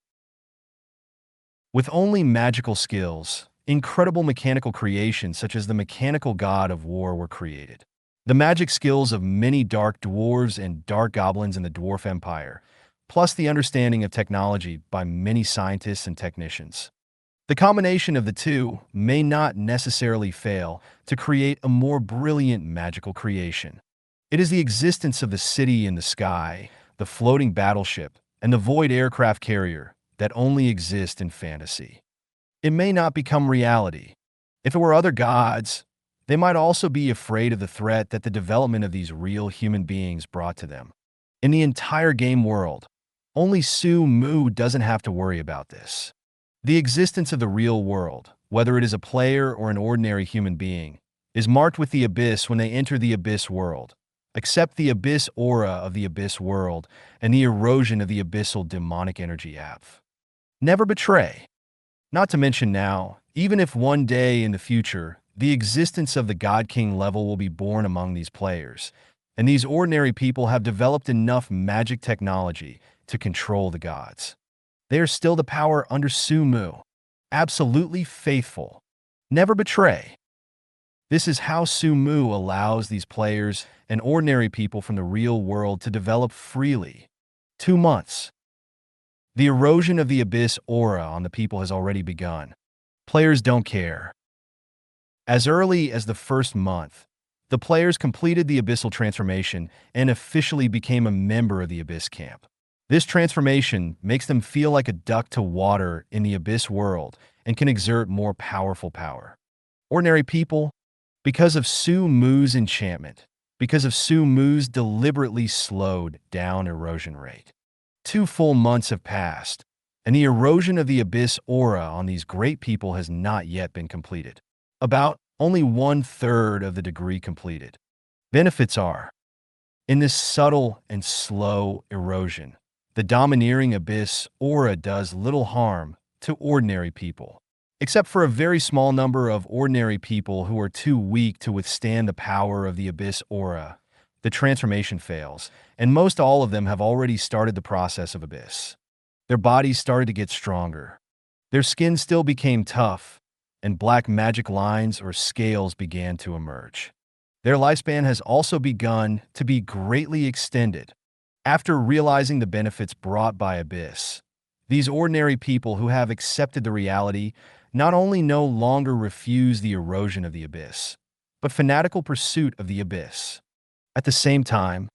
With only magical skills, incredible mechanical creations such as the mechanical god of war were created. The magic skills of many dark dwarves and dark goblins in the Dwarf Empire, plus the understanding of technology by many scientists and technicians. The combination of the two may not necessarily fail to create a more brilliant magical creation. It is the existence of the city in the sky, the floating battleship, and the void aircraft carrier that only exist in fantasy. It may not become reality. If it were other gods, they might also be afraid of the threat that the development of these real human beings brought to them. In the entire game world, only Su-Mu doesn't have to worry about this. The existence of the real world, whether it is a player or an ordinary human being, is marked with the abyss when they enter the abyss world. Accept the abyss aura of the abyss world and the erosion of the abyssal demonic energy app. Never betray. Not to mention now, even if one day in the future, the existence of the God King level will be born among these players, and these ordinary people have developed enough magic technology to control the gods. They are still the power under Su-Mu. Absolutely faithful. Never betray. This is how Su-Mu allows these players and ordinary people from the real world to develop freely. 2 months. The erosion of the abyss aura on the people has already begun. Players don't care. As early as the first month, the players completed the abyssal transformation and officially became a member of the Abyss Camp. This transformation makes them feel like a duck to water in the Abyss world and can exert more powerful power. Ordinary people, because of Su-Mu's enchantment, because of Su-Mu's deliberately slowed down erosion rate. 2 full months have passed, and the erosion of the Abyss aura on these great people has not yet been completed. About only 1/3 of the degree completed. Benefits are, in this subtle and slow erosion, the domineering Abyss aura does little harm to ordinary people, except for a very small number of ordinary people who are too weak to withstand the power of the Abyss aura. The transformation fails, and most all of them have already started the process of Abyss. Their bodies started to get stronger. Their skin still became tough, and black magic lines or scales began to emerge. Their lifespan has also begun to be greatly extended. After realizing the benefits brought by Abyss, these ordinary people who have accepted the reality not only no longer refuse the erosion of the Abyss, but fanatical pursuit of the Abyss. At the same time,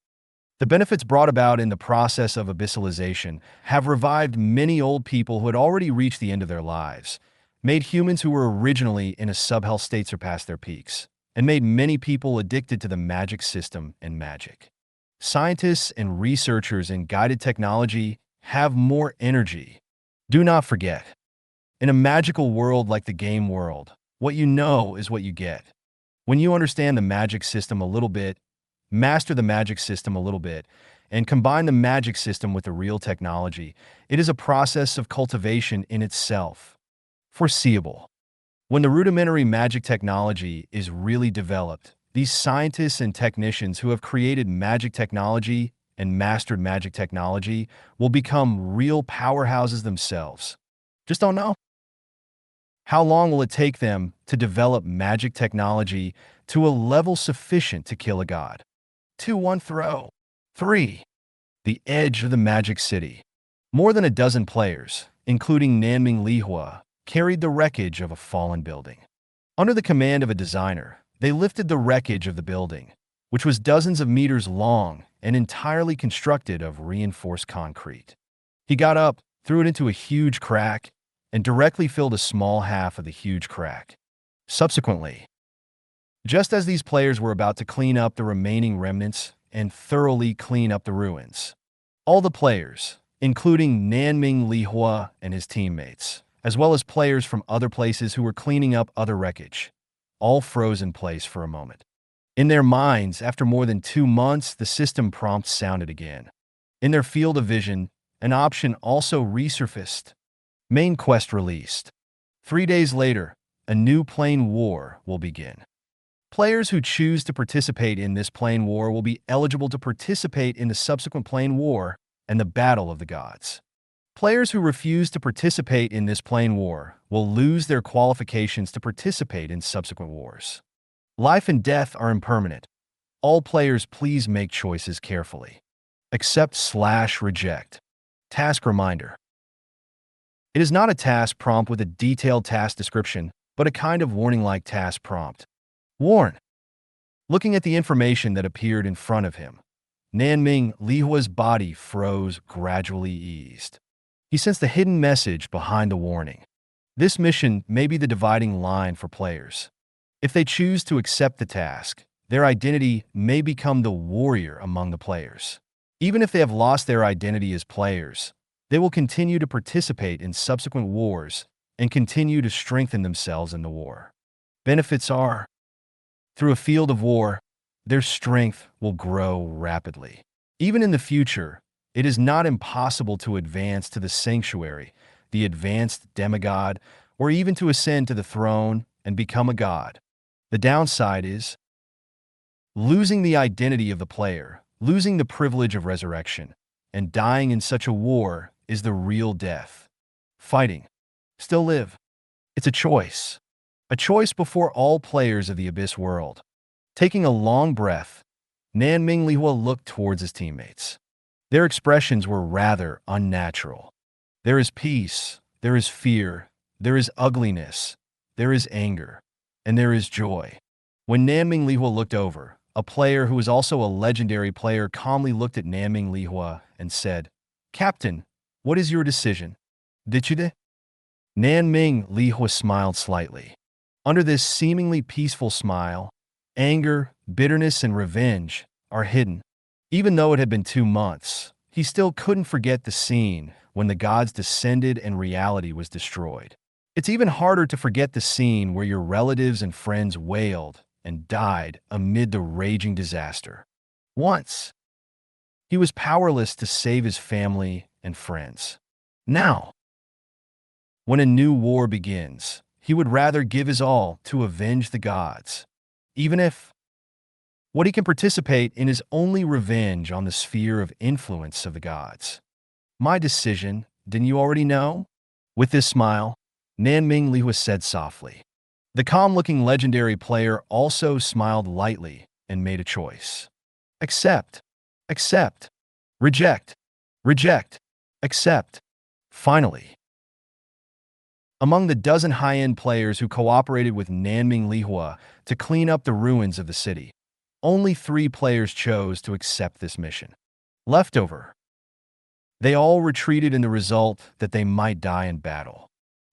the benefits brought about in the process of abyssalization have revived many old people who had already reached the end of their lives, made humans who were originally in a sub-hell state surpass their peaks, and made many people addicted to the magic system and magic. Scientists and researchers in guided technology have more energy. Do not forget, in a magical world like the game world, what you know is what you get. When you understand the magic system a little bit, master the magic system a little bit, and combine the magic system with the real technology, it is a process of cultivation in itself. Foreseeable. When the rudimentary magic technology is really developed, these scientists and technicians who have created magic technology and mastered magic technology will become real powerhouses themselves. Just don't know. How long will it take them to develop magic technology to a level sufficient to kill a god? 2-1 throw. 3. The edge of the Magic City. More than a dozen players, including Manhwa, carried the wreckage of a fallen building. Under the command of a designer, they lifted the wreckage of the building, which was dozens of meters long and entirely constructed of reinforced concrete. He got up, threw it into a huge crack, and directly filled a small half of the huge crack. Subsequently, just as these players were about to clean up the remaining remnants and thoroughly clean up the ruins, all the players, including Nanming Lihua and his teammates, as well as players from other places who were cleaning up other wreckage, all froze in place for a moment. In their minds, after more than 2 months, the system prompt sounded again. In their field of vision, an option also resurfaced. Main quest released. 3 days later, a new plane war will begin. Players who choose to participate in this plane war will be eligible to participate in the subsequent plane war and the Battle of the Gods. Players who refuse to participate in this plane war will lose their qualifications to participate in subsequent wars. Life and death are impermanent. All players please make choices carefully. Accept/reject. Task reminder. It is not a task prompt with a detailed task description, but a kind of warning-like task prompt. Warn. Looking at the information that appeared in front of him, Nanming Lihua's body froze, gradually eased. He sensed the hidden message behind the warning. This mission may be the dividing line for players. If they choose to accept the task, their identity may become the warrior among the players. Even if they have lost their identity as players, they will continue to participate in subsequent wars and continue to strengthen themselves in the war. Benefits are: through a field of war, their strength will grow rapidly. Even in the future, it is not impossible to advance to the sanctuary, the advanced demigod, or even to ascend to the throne and become a god. The downside is losing the identity of the player, losing the privilege of resurrection, and dying in such a war is the real death. Fighting. Still live. It's a choice. A choice before all players of the Abyss world. Taking a long breath, Nanming Lihua looked towards his teammates. Their expressions were rather unnatural. There is peace, there is fear, there is ugliness, there is anger, and there is joy. When Nanming Lihua looked over, a player who was also a legendary player calmly looked at Nanming Lihua and said, "Captain, what is your decision?" Dichude? Nanming Lihua smiled slightly. Under this seemingly peaceful smile, anger, bitterness, and revenge are hidden. Even though it had been 2 months, he still couldn't forget the scene when the gods descended and reality was destroyed. It's even harder to forget the scene where your relatives and friends wailed and died amid the raging disaster. Once, he was powerless to save his family and friends. Now, when a new war begins, he would rather give his all to avenge the gods, even if what he can participate in is only revenge on the sphere of influence of the gods. My decision, didn't you already know? With this smile, Nanming Lihua said softly. The calm-looking legendary player also smiled lightly and made a choice. Accept. Accept. Reject. Reject. Accept. Finally, among the dozen high-end players who cooperated with Nanming Lihua to clean up the ruins of the city, only 3 players chose to accept this mission. Leftover. They all retreated in the result that they might die in battle.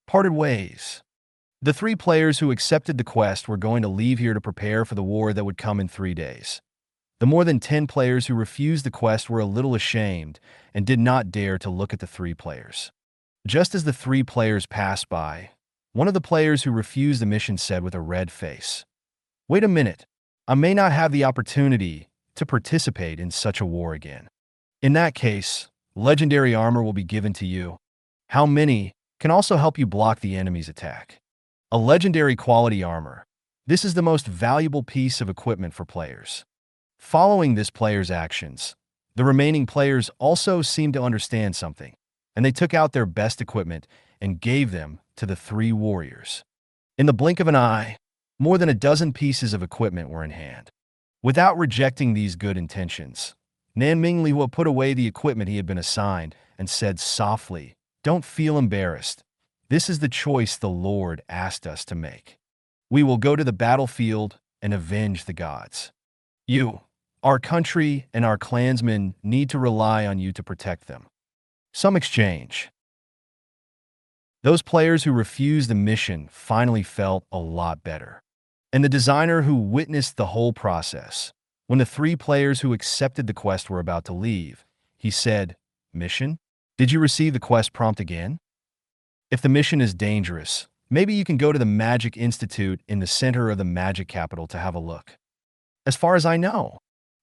Parted ways. The 3 players who accepted the quest were going to leave here to prepare for the war that would come in 3 days. The more than 10 players who refused the quest were a little ashamed and did not dare to look at the 3 players. Just as the 3 players passed by, one of the players who refused the mission said with a red face, "Wait a minute, I may not have the opportunity to participate in such a war again. In that case, legendary armor will be given to you. How many can also help you block the enemy's attack. A legendary quality armor. This is the most valuable piece of equipment for players." Following this player's actions, the remaining players also seemed to understand something, and they took out their best equipment and gave them to the 3 warriors. In the blink of an eye, more than a dozen pieces of equipment were in hand. Without rejecting these good intentions, Nanming Lihua put away the equipment he had been assigned and said softly, "Don't feel embarrassed. This is the choice the Lord asked us to make. We will go to the battlefield and avenge the gods. You Our country and our clansmen need to rely on you to protect them. Some exchange. Those players who refused the mission finally felt a lot better. And the designer who witnessed the whole process, when the three players who accepted the quest were about to leave, he said, "Mission? Did you receive the quest prompt again? If the mission is dangerous, maybe you can go to the Magic Institute in the center of the magic capital to have a look. As far as I know,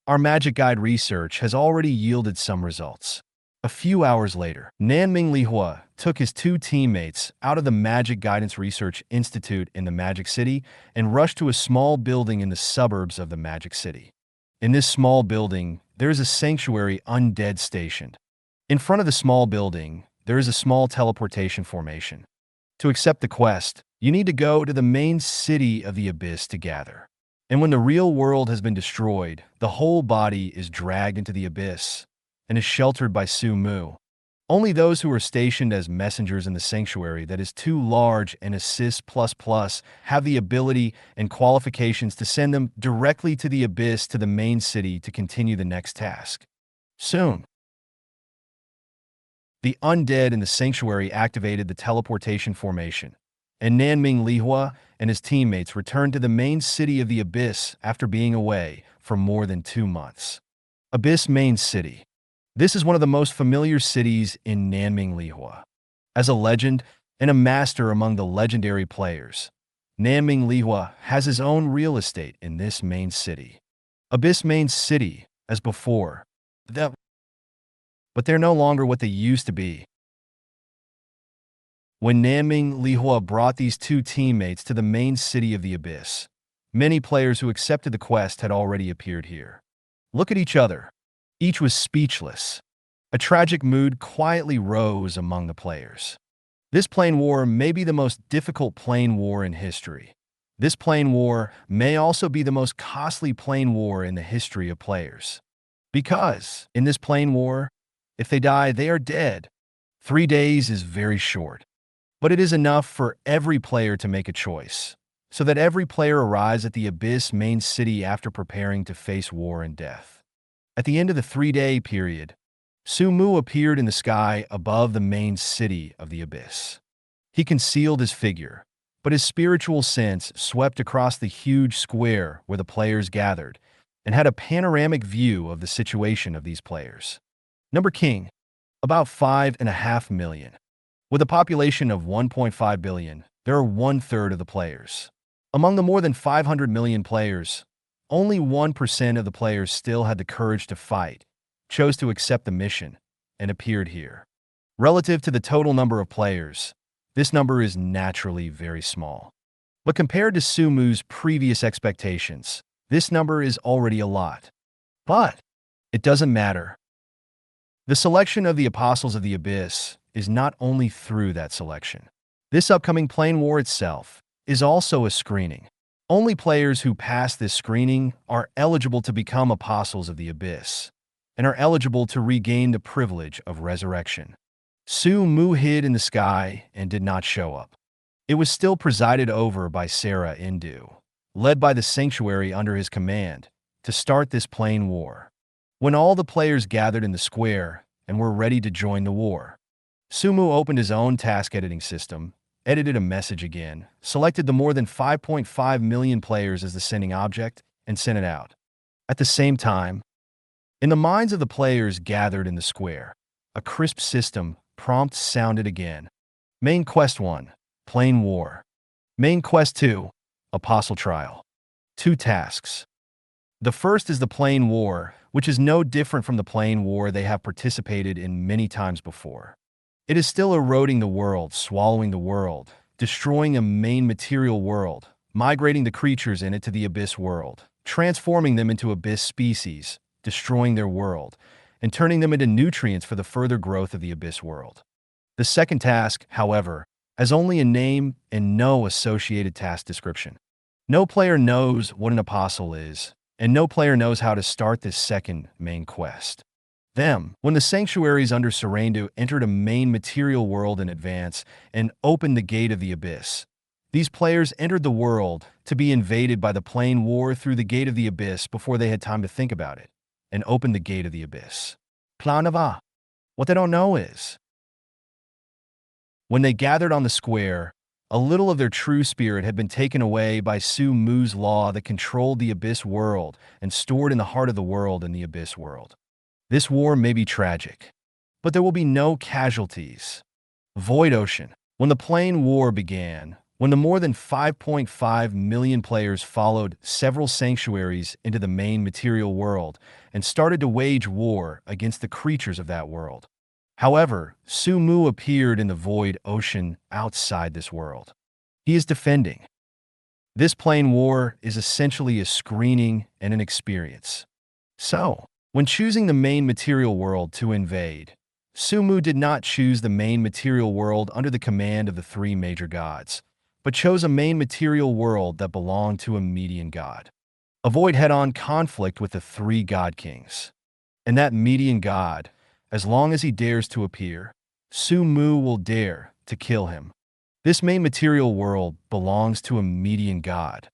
our magic guide research has already yielded some results." A few hours later, Manhwa took his two teammates out of the Magic Guidance Research Institute in the Magic City and rushed to a small building in the suburbs of the Magic City. In this small building, there is a sanctuary undead stationed. In front of the small building, there is a small teleportation formation. To accept the quest, you need to go to the main city of the Abyss to gather. And when the real world has been destroyed, the whole body is dragged into the Abyss and is sheltered by Sumu. Only those who are stationed as messengers in the sanctuary that is too large and assist ++ have the ability and qualifications to send them directly to the Abyss to the main city to continue the next task. Soon, the undead in the sanctuary activated the teleportation formation, and Manhwa and his teammates returned to the main city of the Abyss after being away for more than 2 months. Abyss Main City. This is one of the most familiar cities in Manhwa. As a legend and a master among the legendary players, Manhwa has his own real estate in this main city. Abyss Main City, as before, but they're no longer what they used to be. When Manhwa brought these two teammates to the main city of the Abyss, many players who accepted the quest had already appeared here. Look at each other. Each was speechless. A tragic mood quietly rose among the players. This plane war may be the most difficult plane war in history. This plane war may also be the most costly plane war in the history of players. Because, in this plane war, if they die, they are dead. 3 days is very short. But it is enough for every player to make a choice, so that every player arrives at the Abyss Main City after preparing to face war and death. At the end of the 3-day period, Sumu appeared in the sky above the main city of the Abyss. He concealed his figure, but his spiritual sense swept across the huge square where the players gathered and had a panoramic view of the situation of these players. Number King, about 5.5 million. With a population of 1.5 billion, there are 1/3 of the players. Among the more than 500 million players, only 1% of the players still had the courage to fight, chose to accept the mission, and appeared here. Relative to the total number of players, this number is naturally very small. But compared to Sumu's previous expectations, this number is already a lot. But it doesn't matter. The selection of the Apostles of the Abyss is not only through that selection. This upcoming plane war itself is also a screening. Only players who pass this screening are eligible to become Apostles of the Abyss, and are eligible to regain the privilege of resurrection. Sumu hid in the sky and did not show up. It was still presided over by Sarah Indu, led by the sanctuary under his command, to start this plane war. When all the players gathered in the square and were ready to join the war, Sumu opened his own task editing system, edited a message again, selected the more than 5.5 million players as the sending object, and sent it out. At the same time, in the minds of the players gathered in the square, a crisp system prompt sounded again. Main Quest 1, Plane War. Main Quest 2, Apostle Trial. 2 tasks. The first is the Plane War, which is no different from the Plane War they have participated in many times before. It is still eroding the world, swallowing the world, destroying a main material world, migrating the creatures in it to the Abyss world, transforming them into Abyss species, destroying their world, and turning them into nutrients for the further growth of the Abyss world. The second task, however, has only a name and no associated task description. No player knows what an apostle is, and no player knows how to start this second main quest. When the sanctuaries under Sarandu entered a main material world in advance and opened the gate of the Abyss, These players entered the world to be invaded by the Plane War through the Gate of the Abyss before they had time to think about it, and opened the Gate of the Abyss. Planava. What they don't know is, when they gathered on the square, a little of their true spirit had been taken away by Su Mu's law that controlled the Abyss world and stored in the heart of the world in the Abyss world. This war may be tragic, but there will be no casualties. Void Ocean. When the Plane War began, when the more than 5.5 million players followed several sanctuaries into the main material world and started to wage war against the creatures of that world. However, Su Mu appeared in the Void Ocean outside this world. He is defending. This Plane War is essentially a screening and an experience. So, when choosing the main material world to invade, Su Mu did not choose the main material world under the command of the three major gods, but chose a main material world that belonged to a median god. Avoid head-on conflict with the three god kings. And that median god, as long as he dares to appear, Su Mu will dare to kill him. This main material world belongs to a median god.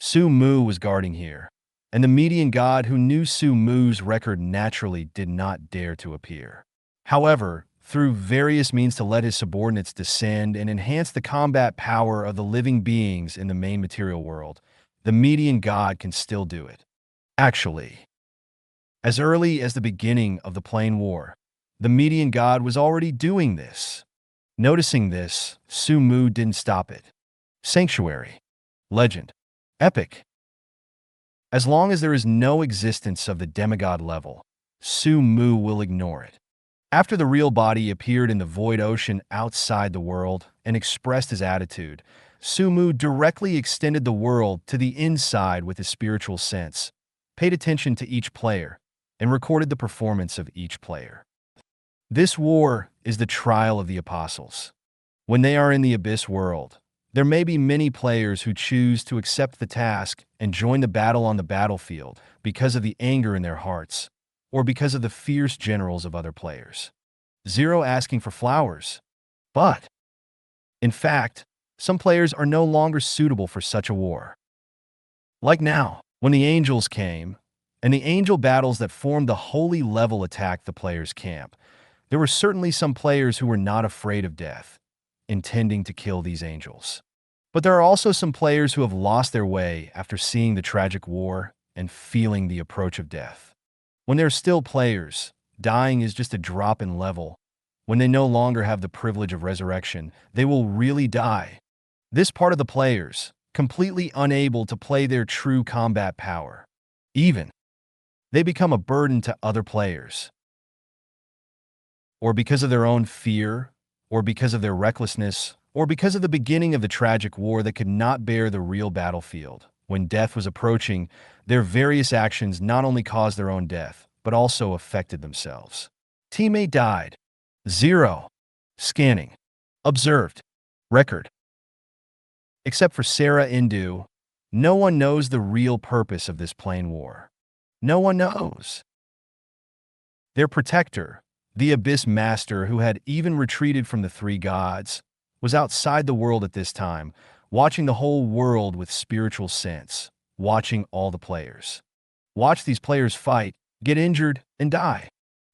Su Mu was guarding here, and the median god who knew Su Mu's record naturally did not dare to appear. However, through various means to let his subordinates descend and enhance the combat power of the living beings in the main material world, the median god can still do it. Actually, as early as the beginning of the Plane War, the median god was already doing this. Noticing this, Su Mu didn't stop it. Sanctuary. Legend. Epic. As long as there is no existence of the demigod level, Su Mu will ignore it. After the real body appeared in the Void Ocean outside the world and expressed his attitude, Su Mu directly extended the world to the inside with his spiritual sense, paid attention to each player, and recorded the performance of each player. This war is the trial of the apostles. When they are in the Abyss world, there may be many players who choose to accept the task and join the battle on the battlefield because of the anger in their hearts, or because of the fierce generals of other players. Zero asking for flowers. But, in fact, some players are no longer suitable for such a war. Like now, when the angels came, and the angel battles that formed the holy level attacked the player's camp, there were certainly some players who were not afraid of death, intending to kill these angels. But there are also some players who have lost their way after seeing the tragic war and feeling the approach of death. When they're still players, dying is just a drop in level. When they no longer have the privilege of resurrection, they will really die. This part of the players, completely unable to play their true combat power. Even, they become a burden to other players. Or because of their own fear, or because of their recklessness, or because of the beginning of the tragic war that could not bear the real battlefield. When death was approaching, their various actions not only caused their own death, but also affected themselves. Teammate died. 0. Scanning. Observed. Record. Except for Sarah Indu, no one knows the real purpose of this Plane War. No one knows. Their protector, the Abyss Master who had even retreated from the three gods, was outside the world at this time, watching the whole world with spiritual sense, watching all the players. Watch these players fight, get injured, and die.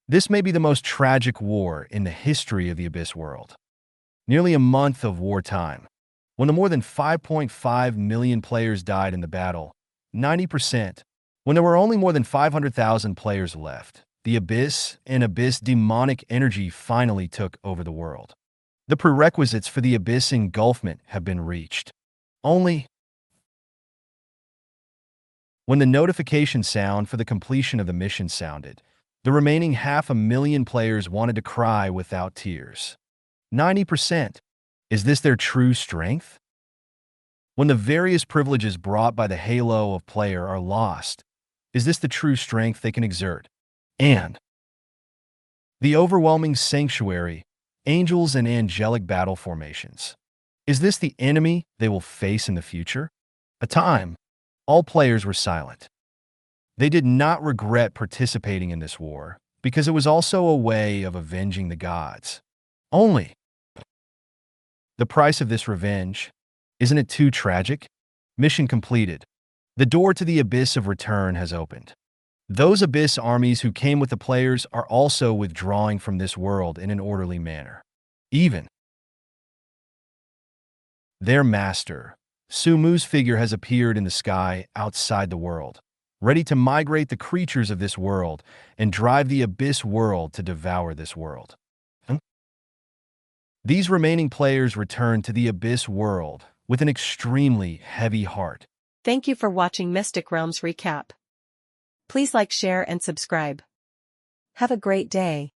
This may be the most tragic war in the history of the Abyss world. Nearly a month of wartime. When the more than 5.5 million players died in the battle, 90%, when there were only more than 500,000 players left, the Abyss and Abyss demonic energy finally took over the world. The prerequisites for the Abyss engulfment have been reached. Only when the notification sound for the completion of the mission sounded, the remaining 500,000 players wanted to cry without tears. 90%. Is this their true strength? When the various privileges brought by the halo of player are lost, is this the true strength they can exert? And the overwhelming sanctuary, angels and angelic battle formations. Is this the enemy they will face in the future? A time, all players were silent. They did not regret participating in this war, because it was also a way of avenging the gods. Only the price of this revenge, Isn't it too tragic? Mission completed. The door to the Abyss of Return has opened. Those Abyss armies who came with the players are also withdrawing from this world in an orderly manner. Even their master, Sumu's figure has appeared in the sky outside the world, ready to migrate the creatures of this world and drive the Abyss world to devour this world. These remaining players return to the Abyss world with an extremely heavy heart. Thank you for watching Mystic Realms Recap. Please like, share, and subscribe. Have a great day.